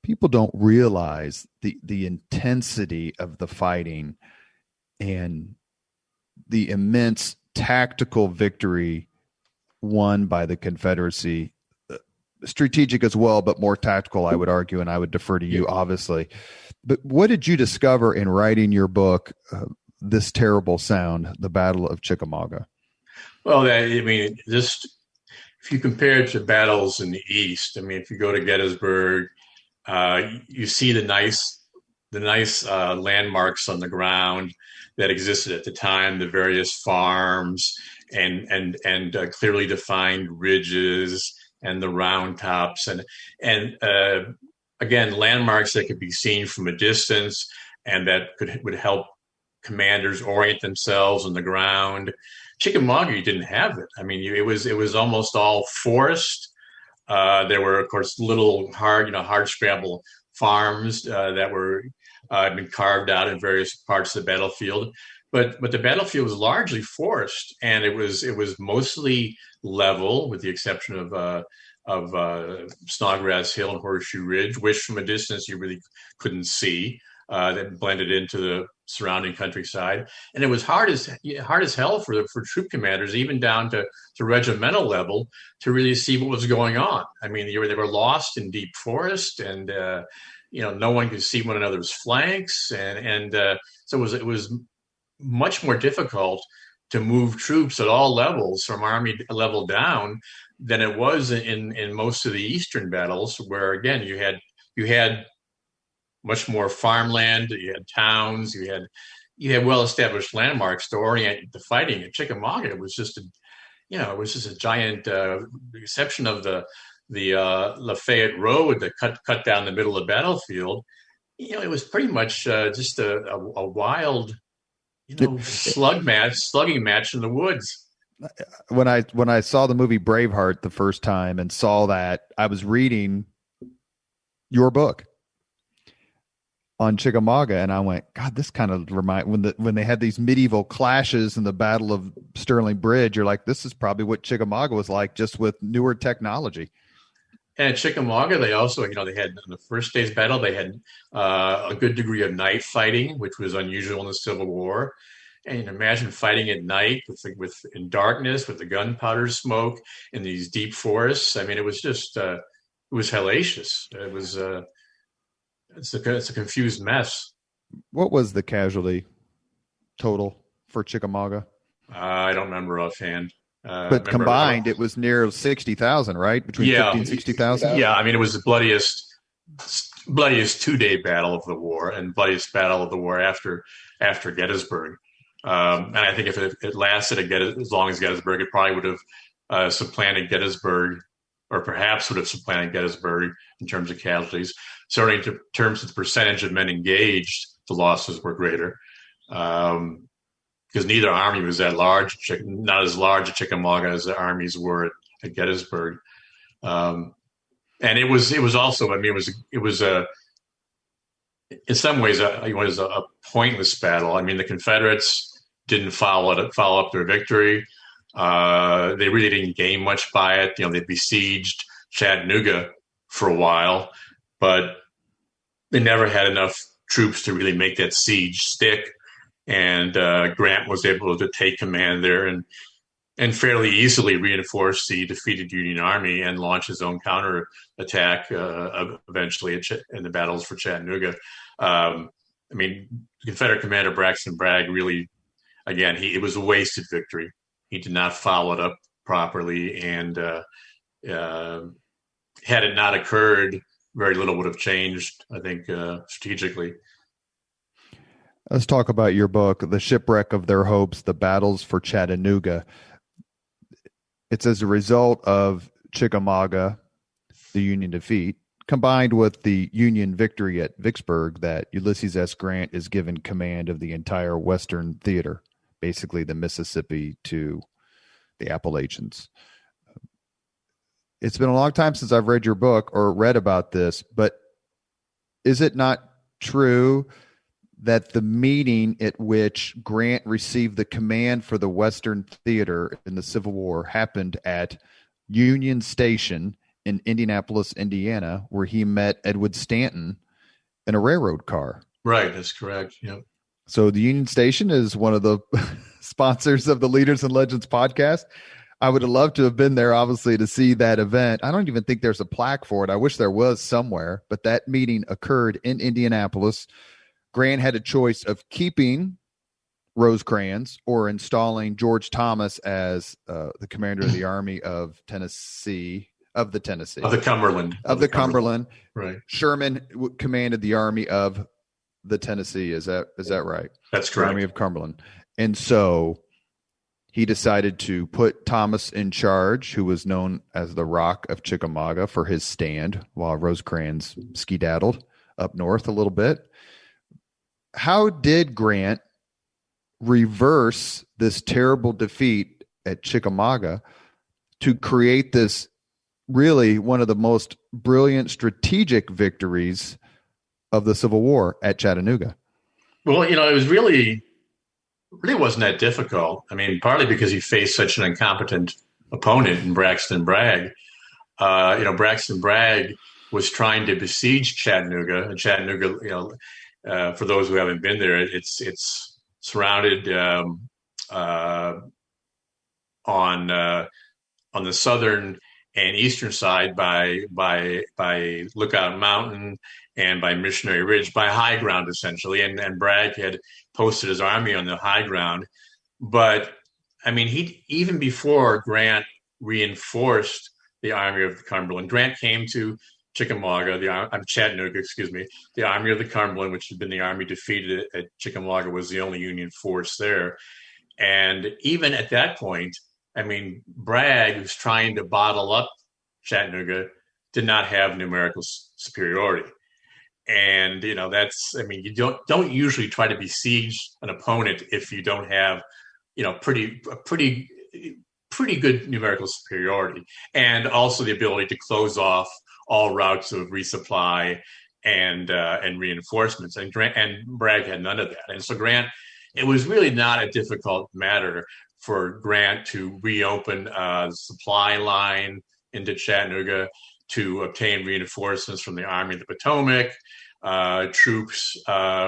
People don't realize the intensity of the fighting and the immense tactical victory won by the Confederacy. Strategic as well, but more tactical, I would argue, and I would defer to you, obviously. But what did you discover in writing your book, This Terrible Sound, The Battle of Chickamauga? Well, just if you compare it to battles in the East, if you go to Gettysburg, you see the nice landmarks on the ground that existed at the time, the various farms and clearly defined ridges and the round tops and again, landmarks that could be seen from a distance and that would help commanders orient themselves on the ground. Chickamauga, you didn't have it. It was almost all forest. There were, of course, little hard scrabble farms that were been carved out in various parts of the battlefield. But the battlefield was largely forest, and it was mostly level, with the exception of Snodgrass Hill and Horseshoe Ridge, which from a distance you really couldn't see. That blended into the surrounding countryside, and it was hard as hell for troop commanders, even down to regimental level, to really see what was going on. They were lost in deep forest, and no one could see one another's flanks, and so it was much more difficult to move troops at all levels from army level down than it was in most of the Eastern battles, where again you had much more farmland, you had towns, you had well-established landmarks to orient the fighting. At Chickamauga, it was just a giant, the exception of the Lafayette Road that cut down the middle of the battlefield. It was pretty much just a wild, slugging match in the woods. When I saw the movie Braveheart the first time and saw that, I was reading your book on Chickamauga, and I went, God, this kind of when they had these medieval clashes in the Battle of Sterling Bridge, you're like, this is probably what Chickamauga was like, just with newer technology. And at Chickamauga, they also, they had, in the first day's battle, they had a good degree of night fighting, which was unusual in the Civil War. And imagine fighting at night in darkness, with the gunpowder smoke in these deep forests. It was just, it was hellacious. It was, it's a confused mess. What was the casualty total for Chickamauga? I don't remember offhand. But combined, it was near 60,000, right? Between 50 and 60,000? Yeah, it was the bloodiest 2-day battle of the war, and bloodiest battle of the war after Gettysburg. And I think if it lasted as long as Gettysburg, it probably would have supplanted Gettysburg, or perhaps would have supplanted Gettysburg in terms of casualties. Certainly in terms of the percentage of men engaged, the losses were greater. Because neither army was that large, not as large at Chickamauga as the armies were at Gettysburg. And it was also, it was in some ways, it was a pointless battle. The Confederates didn't follow up their victory. They really didn't gain much by it. They besieged Chattanooga for a while, but they never had enough troops to really make that siege stick. And Grant was able to take command there and fairly easily reinforce the defeated Union Army and launch his own counterattack eventually in the battles for Chattanooga. Confederate Commander Braxton Bragg really, again, it was a wasted victory. He did not follow it up properly, and had it not occurred, very little would have changed, I think, strategically. Let's talk about your book, The Shipwreck of Their Hopes, The Battles for Chattanooga. It's as a result of Chickamauga, the Union defeat, combined with the Union victory at Vicksburg, that Ulysses S. Grant is given command of the entire Western Theater, basically the Mississippi to the Appalachians. It's been a long time since I've read your book or read about this, but is it not true that the meeting at which Grant received the command for the Western Theater in the Civil War happened at Union Station in Indianapolis, Indiana, where he met Edward Stanton in a railroad car? Right, that's correct. Yep. So the Union Station is one of the sponsors of the Leaders and Legends podcast. I would have loved to have been there, obviously, to see that event. I don't even think there's a plaque for it. I wish there was somewhere, but that meeting occurred in Indianapolis. Grant had a choice of keeping Rosecrans or installing George Thomas as the commander of the Army of Tennessee, of the Cumberland. Right. Sherman commanded the Army of the Tennessee. Is that right? That's correct. Army of Cumberland. And so he decided to put Thomas in charge, who was known as the Rock of Chickamauga, for his stand while Rosecrans skedaddled up north a little bit. How did Grant reverse this terrible defeat at Chickamauga to create this really one of the most brilliant strategic victories of the Civil War at Chattanooga? Well, it was really wasn't that difficult. Partly because he faced such an incompetent opponent in Braxton Bragg. Braxton Bragg was trying to besiege Chattanooga, and Chattanooga, for those who haven't been there, it's surrounded on the southern and eastern side by Lookout Mountain and by Missionary Ridge, by high ground essentially. And Bragg had posted his army on the high ground, but he even before Grant reinforced the Army of the Cumberland, Grant came to Chattanooga, the Army of the Cumberland, which had been the army defeated at Chickamauga, was the only Union force there. And even at that point, Bragg, who's trying to bottle up Chattanooga, did not have numerical superiority. And, you don't usually try to besiege an opponent if you don't have, pretty good numerical superiority, and also the ability to close off all routes of resupply and reinforcements. And Bragg had none of that. And so it was really not a difficult matter for Grant to reopen the supply line into Chattanooga, to obtain reinforcements from the Army of the Potomac, troops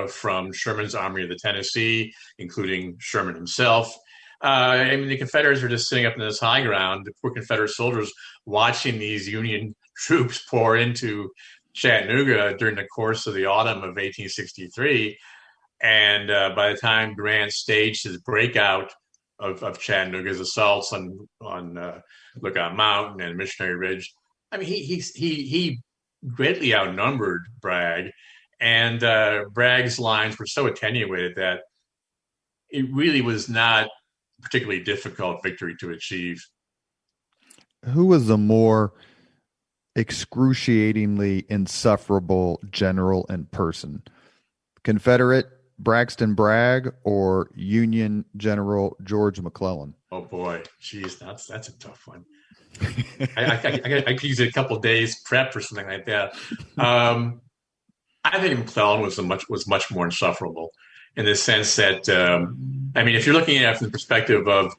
from Sherman's Army of the Tennessee, including Sherman himself. The Confederates were just sitting up in this high ground, the poor Confederate soldiers watching these Union troops pour into Chattanooga during the course of the autumn of 1863. And by the time Grant staged his breakout of Chattanooga's assaults on Lookout Mountain and Missionary Ridge, he greatly outnumbered Bragg, and Bragg's lines were so attenuated that it really was not a particularly difficult victory to achieve. Who was the more excruciatingly insufferable general and person? Confederate Braxton Bragg or Union General George McClellan? Oh boy, geez, that's a tough one. I could use a couple of days prep or something like that. I think McClellan was much more insufferable, in the sense that I mean, if you're looking at it from the perspective of,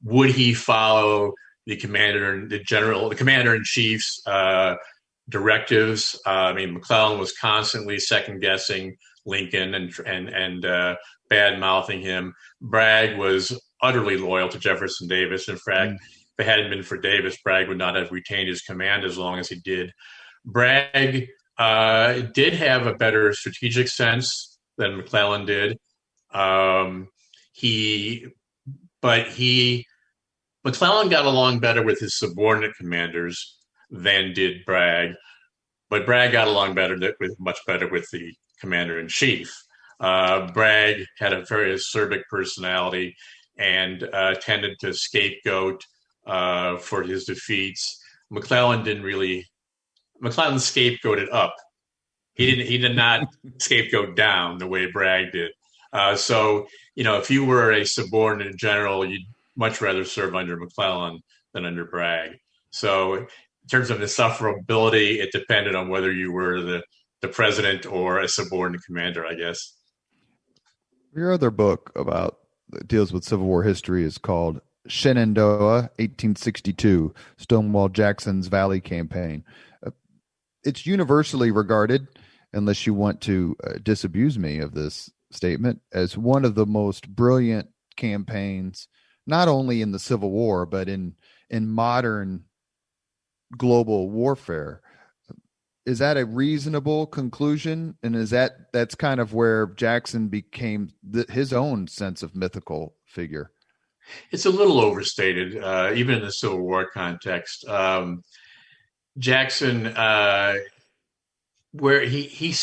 would he follow the commander in chief's directives? I mean, McClellan was constantly second guessing Lincoln and bad mouthing him. Bragg was utterly loyal to Jefferson Davis. In fact, if it hadn't been for Davis, Bragg would not have retained his command as long as he did. Bragg did have a better strategic sense than McClellan did. McClellan got along better with his subordinate commanders than did Bragg, but Bragg got along much better with the commander in chief. Bragg had a very acerbic personality and tended to scapegoat for his defeats. McClellan scapegoated up. He did not scapegoat down the way Bragg did. So, if you were a subordinate general, you'd much rather serve under McClellan than under Bragg. So in terms of insufferability, it depended on whether you were the president or a subordinate commander, I guess. Your other book that deals with Civil War history is called Shenandoah, 1862, Stonewall Jackson's Valley Campaign. It's universally regarded, unless you want to disabuse me of this statement, as one of the most brilliant campaigns, not only in the Civil War, but in modern global warfare. Is that a reasonable conclusion? And that's kind of where Jackson became his own sense of mythical figure? It's a little overstated, even in the Civil War context. Jackson, where he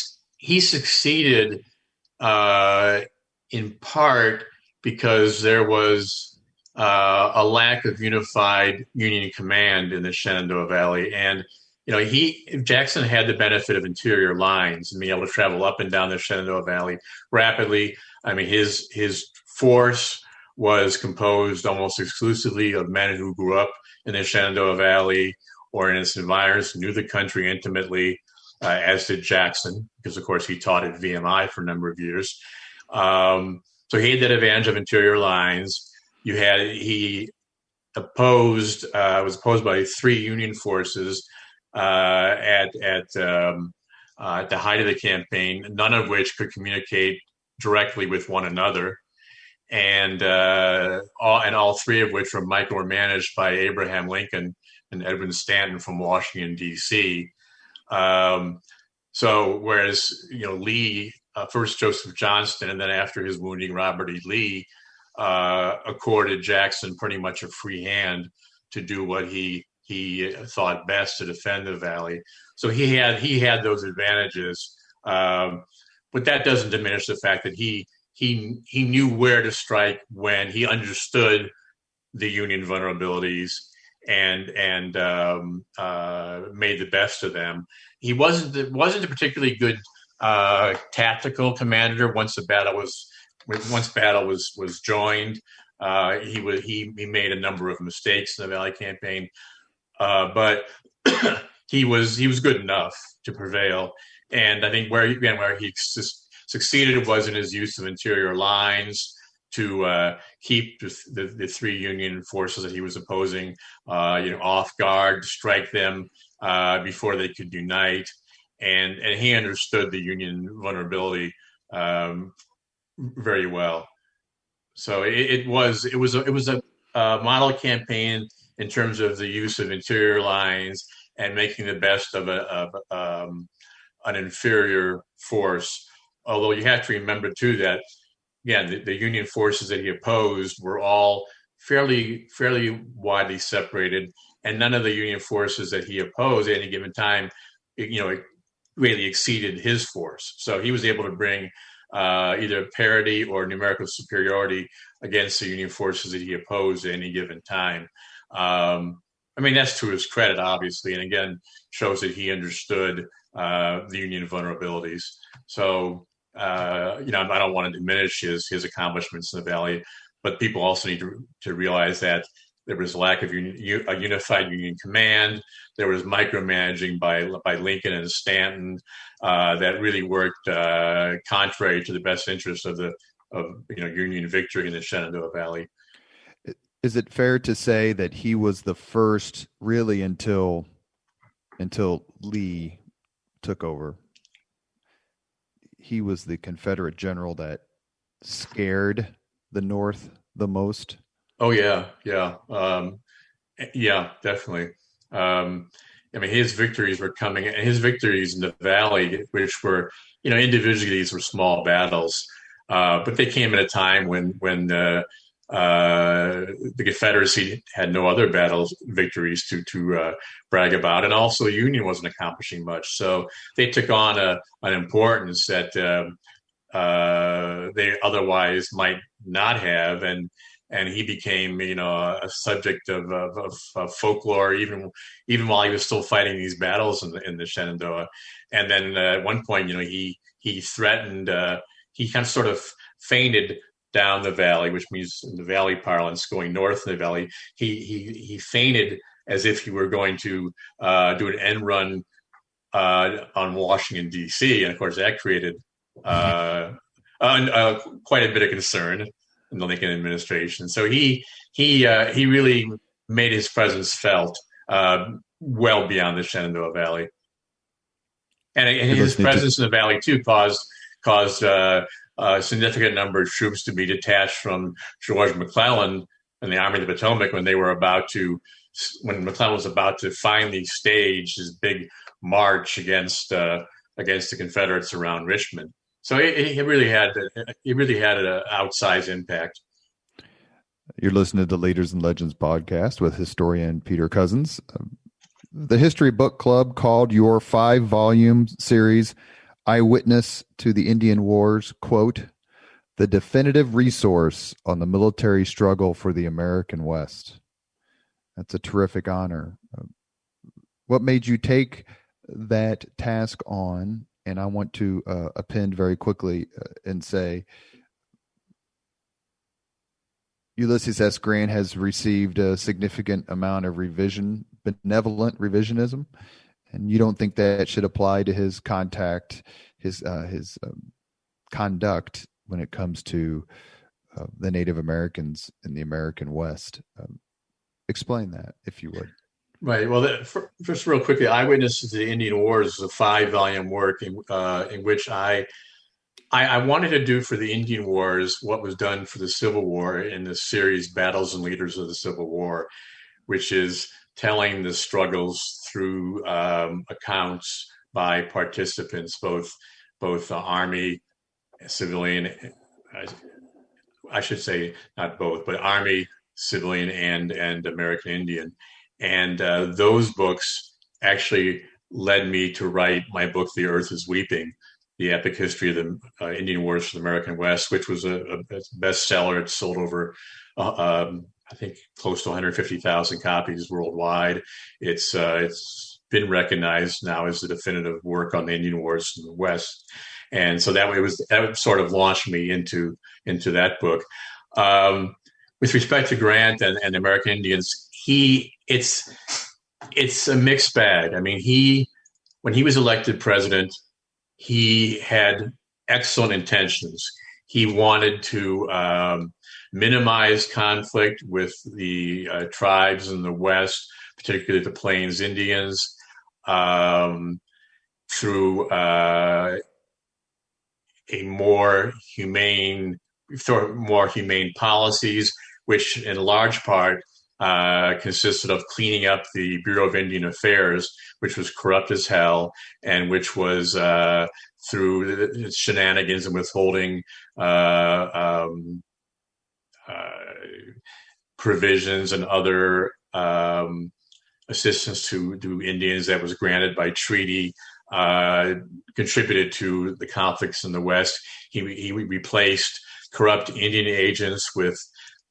succeeded in part because there was a lack of unified Union command in the Shenandoah Valley, and Jackson had the benefit of interior lines and being able to travel up and down the Shenandoah Valley rapidly. I mean, his force was composed almost exclusively of men who grew up in the Shenandoah Valley or in its environs, knew the country intimately, as did Jackson, because, of course, he taught at VMI for a number of years. So he had that advantage of interior lines. He was opposed by 3 Union forces at the height of the campaign, none of which could communicate directly with one another, and all 3 of which were micromanaged by Abraham Lincoln and Edwin Stanton from Washington, D.C. So whereas Lee, first Joseph Johnston, and then after his wounding, Robert E. Lee, accorded Jackson pretty much a free hand to do what he thought best to defend the valley. So he had those advantages, but that doesn't diminish the fact that he knew where to strike when he understood the Union vulnerabilities and made the best of them. He wasn't a particularly good tactical commander once battle was joined. He made a number of mistakes in the Valley Campaign, but he was good enough to prevail. And I think where he succeeded was in his use of interior lines to keep the 3 Union forces that he was opposing, off guard, to strike them before they could unite. And he understood the Union vulnerability very well. So it was a model campaign in terms of the use of interior lines and making the best of an inferior force. Although you have to remember too that, again, the Union forces that he opposed were all fairly widely separated, and none of the Union forces that he opposed at any given time, really exceeded his force. So he was able to bring either parity or numerical superiority against the Union forces that he opposed at any given time. That's to his credit, obviously, and again, shows that he understood the Union vulnerabilities. So, I don't want to diminish his accomplishments in the Valley, but people also need to realize that there was a lack of a unified Union command. There was micromanaging by Lincoln and Stanton that really worked contrary to the best interest of the Union victory in the Shenandoah Valley. Is it fair to say that he was the first, really, until Lee took over? He was the Confederate general that scared the North the most? Oh, yeah. Yeah, definitely. His victories were coming, and his victories in the Valley, which were, individually, these were small battles, but they came at a time when the Confederacy had no other victories to brag about, and also the Union wasn't accomplishing much. So they took on an importance that they otherwise might not have, and he became, a subject of folklore, even while he was still fighting these battles in the Shenandoah. And then at one point, he threatened, he kind of sort of feinted down the valley, which means in the valley parlance, going north of the valley. He feinted as if he were going to do an end run on Washington, D.C., and of course that created quite a bit of concern in the Lincoln administration. So he really made his presence felt well beyond the Shenandoah Valley, and his presence in the valley too caused a significant number of troops to be detached from George McClellan and the Army of the Potomac when McClellan was about to finally stage his big march against the Confederates around Richmond. So it really had an outsized impact. You're listening to the Leaders and Legends podcast with historian Peter Cozzens. The History Book Club called your 5-volume series, Eyewitness to the Indian Wars, quote, the definitive resource on the military struggle for the American West. That's a terrific honor. What made you take that task on? And I want to append very quickly and say Ulysses S. Grant has received a significant amount of benevolent revisionism, and you don't think that should apply to his conduct when it comes to the Native Americans in the American West. Explain that, if you would. Right. Well, just real quickly, Eyewitness to the Indian Wars is a 5-volume work in which I wanted to do for the Indian Wars what was done for the Civil War in the series Battles and Leaders of the Civil War, which is telling the struggles through accounts by participants, both Army, civilian, I should say not both, but Army, civilian, and American Indian. And those books actually led me to write my book, The Earth is Weeping, the epic history of the Indian Wars for the American West, which was a bestseller. It sold over, I think, close to 150,000 copies worldwide. It's been recognized now as the definitive work on the Indian Wars in the West. And so that sort of launched me into that book. With respect to Grant and American Indians, it's a mixed bag. I mean, when he was elected president, he had excellent intentions. He wanted to minimize conflict with the tribes in the West, particularly the Plains Indians, through more humane policies, which in large part consisted of cleaning up the Bureau of Indian Affairs, which was corrupt as hell, and which was through shenanigans and withholding provisions and other assistance to Indians that was granted by treaty, contributed to the conflicts in the West. He replaced corrupt Indian agents with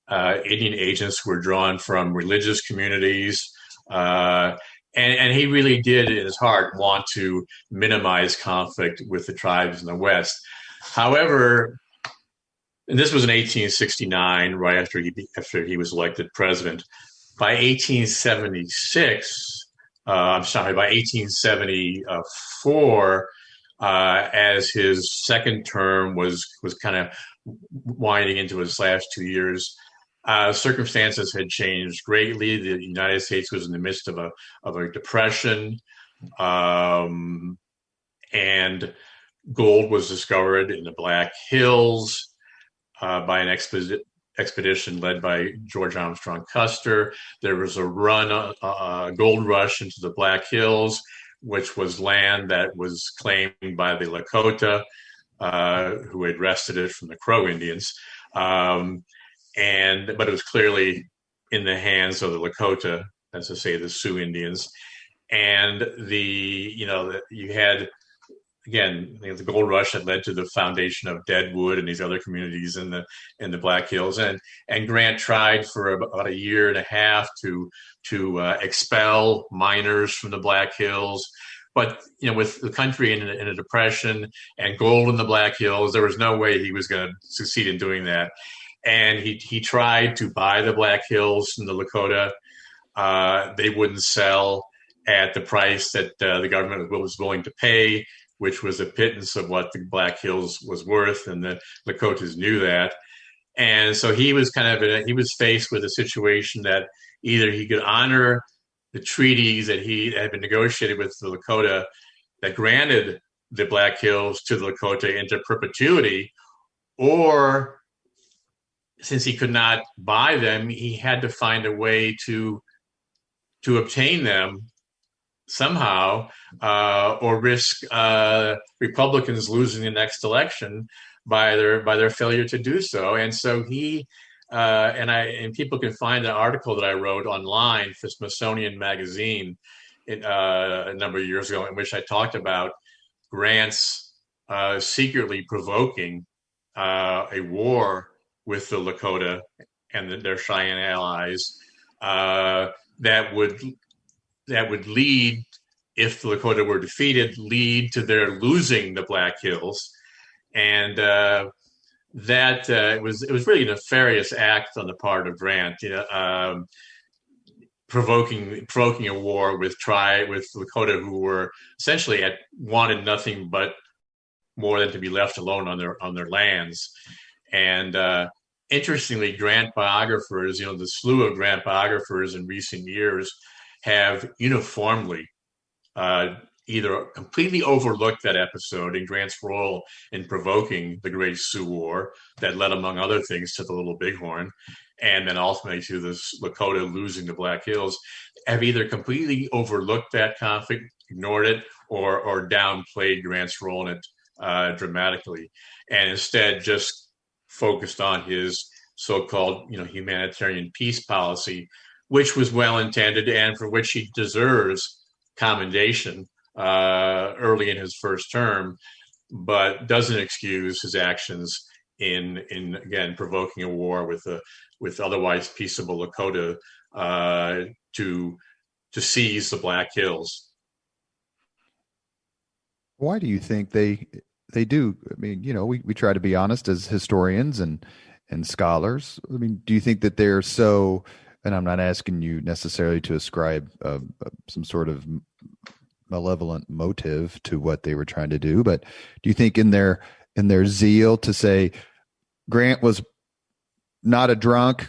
Indian agents who were drawn from religious communities. And he really did, in his heart, want to minimize conflict with the tribes in the West. However, and this was in 1869, right after he was elected president. By 1874, as his second term was kind of winding into his last 2 years. Circumstances had changed greatly. The United States was in the midst of a depression, and gold was discovered in the Black Hills by an expedition led by George Armstrong Custer. There was a gold rush into the Black Hills, which was land that was claimed by the Lakota, who had wrested it from the Crow Indians. But it was clearly in the hands of the Lakota, as to say, the Sioux Indians. And you had, again, the gold rush that led to the foundation of Deadwood and these other communities in the Black Hills. And Grant tried for about a year and a half to expel miners from the Black Hills. But with the country in a depression and gold in the Black Hills, there was no way he was going to succeed in doing that. And he tried to buy the Black Hills from the Lakota. They wouldn't sell at the price that the government was willing to pay, which was a pittance of what the Black Hills was worth, and the Lakotas knew that. And so he was he was faced with a situation that either he could honor the treaties that he had been negotiated with the Lakota that granted the Black Hills to the Lakota into perpetuity, or since he could not buy them, he had to find a way to obtain them somehow, or risk Republicans losing the next election by their failure to do so. And so he and people can find an article that I wrote online for Smithsonian Magazine a number of years ago, in which I talked about Grant's secretly provoking a war with the Lakota and their Cheyenne allies that would lead, if the Lakota were defeated, lead to their losing the Black Hills. And it was really a nefarious act on the part of Grant, provoking a war with Lakota, who were essentially wanted nothing but more than to be left alone on their lands. And interestingly, Grant biographers, the slew of Grant biographers in recent years have uniformly either completely overlooked that episode and Grant's role in provoking the Great Sioux War that led, among other things, to the Little Bighorn, and then ultimately to the Lakota losing the Black Hills, have either completely overlooked that conflict, ignored it, or downplayed Grant's role in it dramatically, and instead just focused on his so-called humanitarian peace policy, which was well-intended and for which he deserves commendation early in his first term, but doesn't excuse his actions in again provoking a war with otherwise peaceable Lakota to seize the Black Hills. Why do you think they do? I mean, we try to be honest as historians and scholars. I mean, do you think that they're so? And I'm not asking you necessarily to ascribe some sort of malevolent motive to what they were trying to do, but do you think in their zeal to say Grant was not a drunk,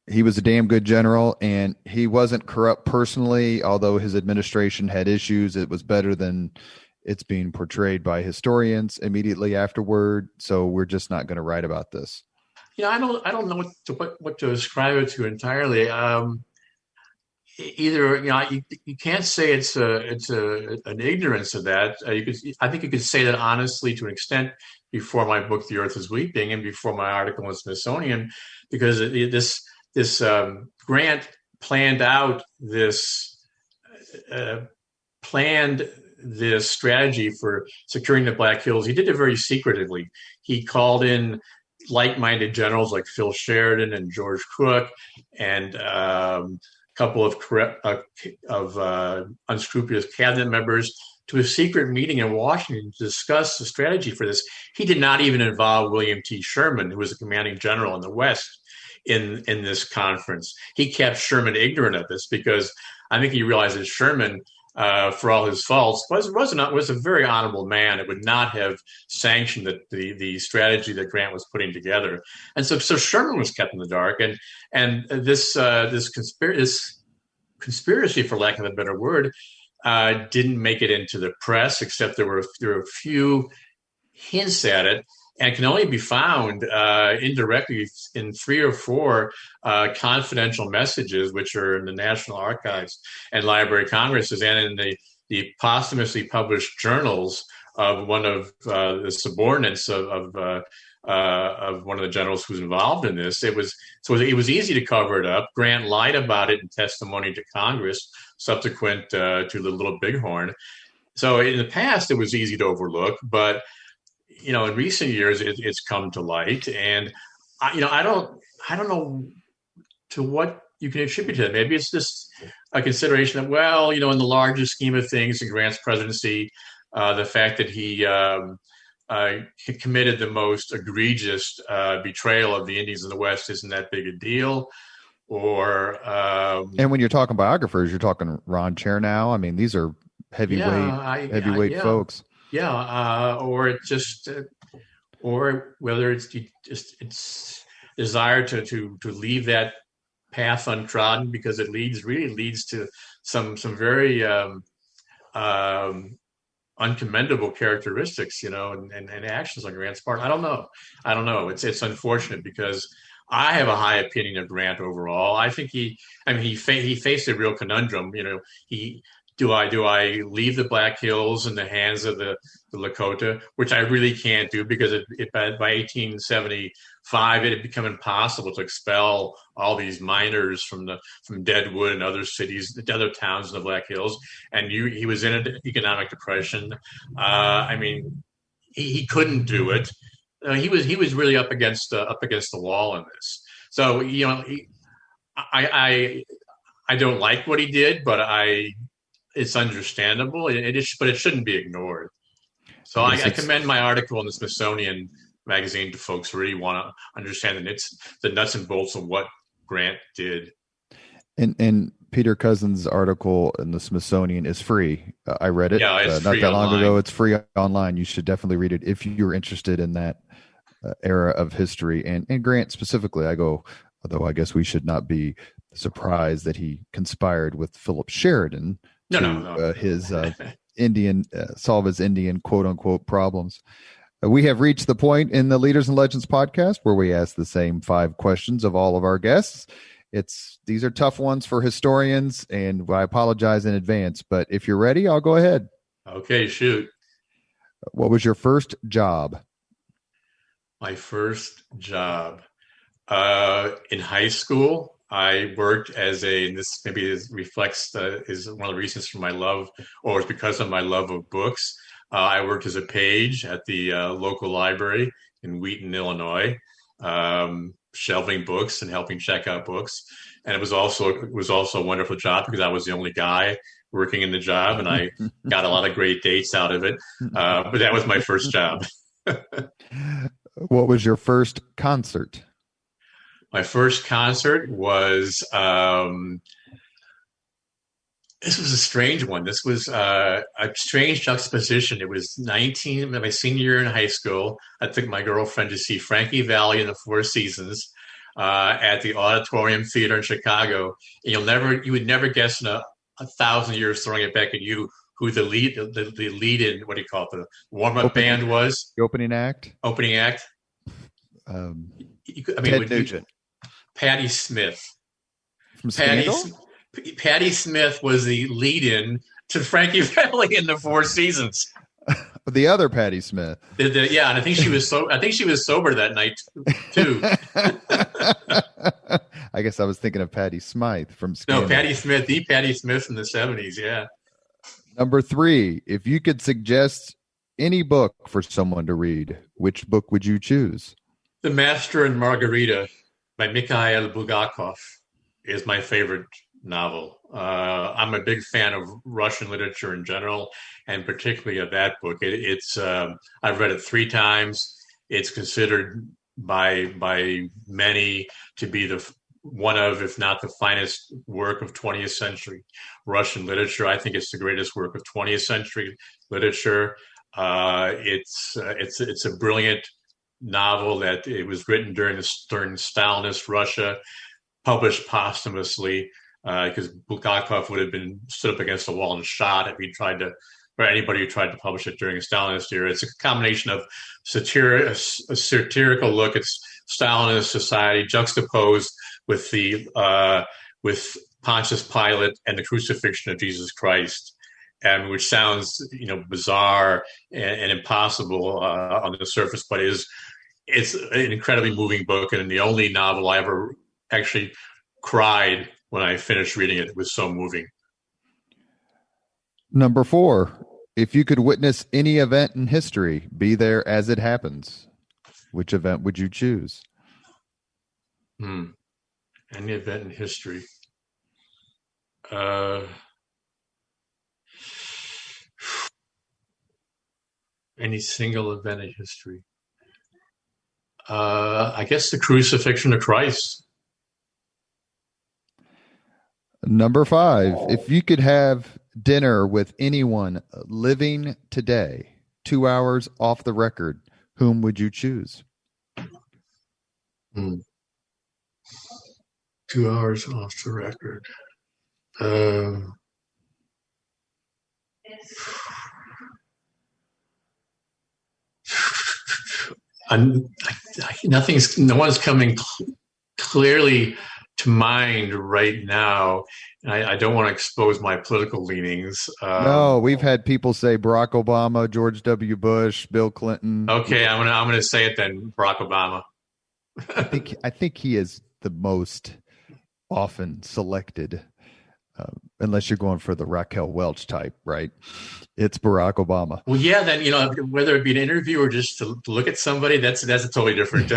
he was a damn good general, and he wasn't corrupt personally, although his administration had issues, it was better than it's being portrayed by historians immediately afterward, so we're just not going to write about this? I don't know what to ascribe it to entirely. Either you can't say it's an ignorance of that. I think you could say that honestly to an extent before my book The Earth is Weeping and before my article in Smithsonian, because this Grant planned this strategy for securing the Black Hills. He did it very secretively. He called in like-minded generals like Phil Sheridan and George Crook, and a couple of unscrupulous cabinet members to a secret meeting in Washington to discuss the strategy for this. He did not even involve William T. Sherman, who was the commanding general in the West, in this conference. He kept Sherman ignorant of this because I think he realized that Sherman for all his faults, was a very honorable man. It would not have sanctioned the strategy that Grant was putting together, and so Sherman was kept in the dark, and this conspiracy, for lack of a better word, didn't make it into the press, except there were a few hints at it, and can only be found indirectly in 3 or 4 confidential messages, which are in the National Archives and Library of Congresses, and in the posthumously published journals of one of the subordinates of one of the generals who's involved in this. It was easy to cover it up. Grant lied about it in testimony to Congress subsequent to the Little Bighorn. So in the past, it was easy to overlook, but in recent years, it's come to light, and I don't know to what you can attribute to it. Maybe it's just a consideration that, well, in the larger scheme of things in Grant's presidency, the fact that he committed the most egregious betrayal of the Indians in the West isn't that big a deal. Or and when you're talking biographers, you're talking Ron Chernow. I mean, these are heavyweight folks. Yeah, or it just, or whether it's just its desire to leave that path untrodden, because it really leads to some very uncommendable characteristics, and actions on Grant's part. I don't know. It's unfortunate, because I have a high opinion of Grant overall. I think he faced a real conundrum. Do I leave the Black Hills in the hands of the Lakota, which I really can't do, because by 1875 it had become impossible to expel all these miners from Deadwood and other cities, other towns in the Black Hills, and he was in an economic depression. He couldn't do it. He was really up against the wall in this. So I don't like what he did, but it's understandable, but it shouldn't be ignored. So I commend my article in the Smithsonian Magazine to folks who really want to understand the nuts and bolts of what Grant did. And Peter Cozzens' article in the Smithsonian is free. I read it it's not free that long online. ago. It's free online. You should definitely read it if you're interested in that era of history and Grant specifically. Although I guess we should not be surprised that he conspired with Philip Sheridan to his Indian solve his Indian quote unquote problems. We have reached the point in the Leaders and Legends podcast where we ask the same 5 questions of all of our guests. These are tough ones for historians, and I apologize in advance, but if you're ready, I'll go ahead. Okay, shoot. What was your first job? My first job in high school, I worked as and this maybe reflects is one of the reasons for my love, or it's because of my love of books. I worked as a page at the local library in Wheaton, Illinois, shelving books and helping check out books. And it was also a wonderful job, because I was the only guy working in the job, and I got a lot of great dates out of it. But that was my first job. What was your first concert? My first concert was, this was a strange one. This was a strange juxtaposition. It was my senior year in high school. I took my girlfriend to see Frankie Valli and the Four Seasons at the Auditorium Theater in Chicago. And you would never guess in a thousand years throwing it back at you who the lead in, what do you call it, the warm-up band was? The opening act? Opening act? Ted Nugent. Patti Smith. From Scandal? Patti Smith was the lead-in to Frankie Valli in the Four Seasons. The other Patti Smith. Yeah, and I think she was sober that night too. I guess I was thinking of Patti Smythe from Scandal. No, Patti Smith, the Patti Smith from the 70s. Yeah. Number 3, if you could suggest any book for someone to read, which book would you choose? The Master and Margarita by Mikhail Bulgakov is my favorite novel. I'm a big fan of Russian literature in general, and particularly of that book. I've read it 3 times. It's considered by many to be one of, if not the finest work of 20th century Russian literature. I think it's the greatest work of 20th century literature. It's a brilliant novel that it was written during Stalinist Russia, published posthumously, because Bulgakov would have been stood up against a wall and shot if he tried to, or anybody who tried to publish it during the Stalinist era. It's a combination of a satirical look at Stalinist society juxtaposed with with Pontius Pilate and the crucifixion of Jesus Christ, and which sounds bizarre and impossible on the surface, but it's an incredibly moving book, and the only novel I ever actually cried when I finished reading it. It was so moving. Number 4, if you could witness any event in history, be there as it happens, which event would you choose? Any event in history. Any single event in history. I guess the crucifixion of Christ. Number 5, if you could have dinner with anyone living today, 2 hours off the record, whom would you choose? 2 hours off the record. No one's coming clearly to mind right now. I don't want to expose my political leanings. No, we've had people say Barack Obama, George W. Bush, Bill Clinton. Okay, I'm gonna say it then. Barack Obama. I think he is the most often selected, unless you're going for the Raquel Welch type, right? It's Barack Obama. Well, yeah, then whether it be an interview or just to look at somebody, that's a totally different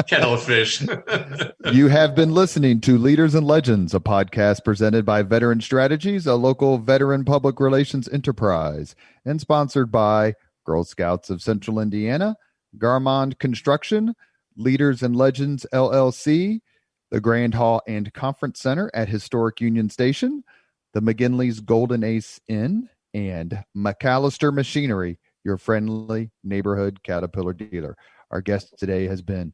kettle of fish. You have been listening to Leaders and Legends, a podcast presented by Veteran Strategies, a local veteran public relations enterprise, and sponsored by Girl Scouts of Central Indiana, Garmond Construction, Leaders and Legends LLC, the Grand Hall and Conference Center at Historic Union Station, the McGinley's Golden Ace Inn, and McAllister Machinery, your friendly neighborhood Caterpillar dealer. Our guest today has been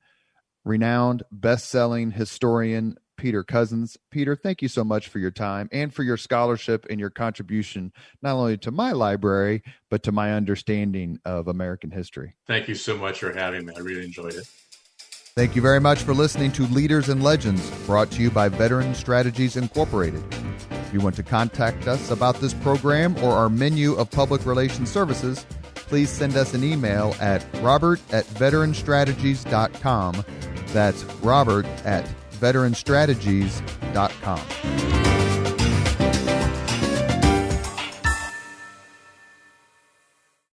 renowned best-selling historian Peter Cozzens. Peter, thank you so much for your time and for your scholarship and your contribution, not only to my library, but to my understanding of American history. Thank you so much for having me. I really enjoyed it. Thank you very much for listening to Leaders and Legends, brought to you by Veteran Strategies Incorporated. If you want to contact us about this program or our menu of public relations services, please send us an email at robert@veteranstrategies.com. That's robert@veteranstrategies.com.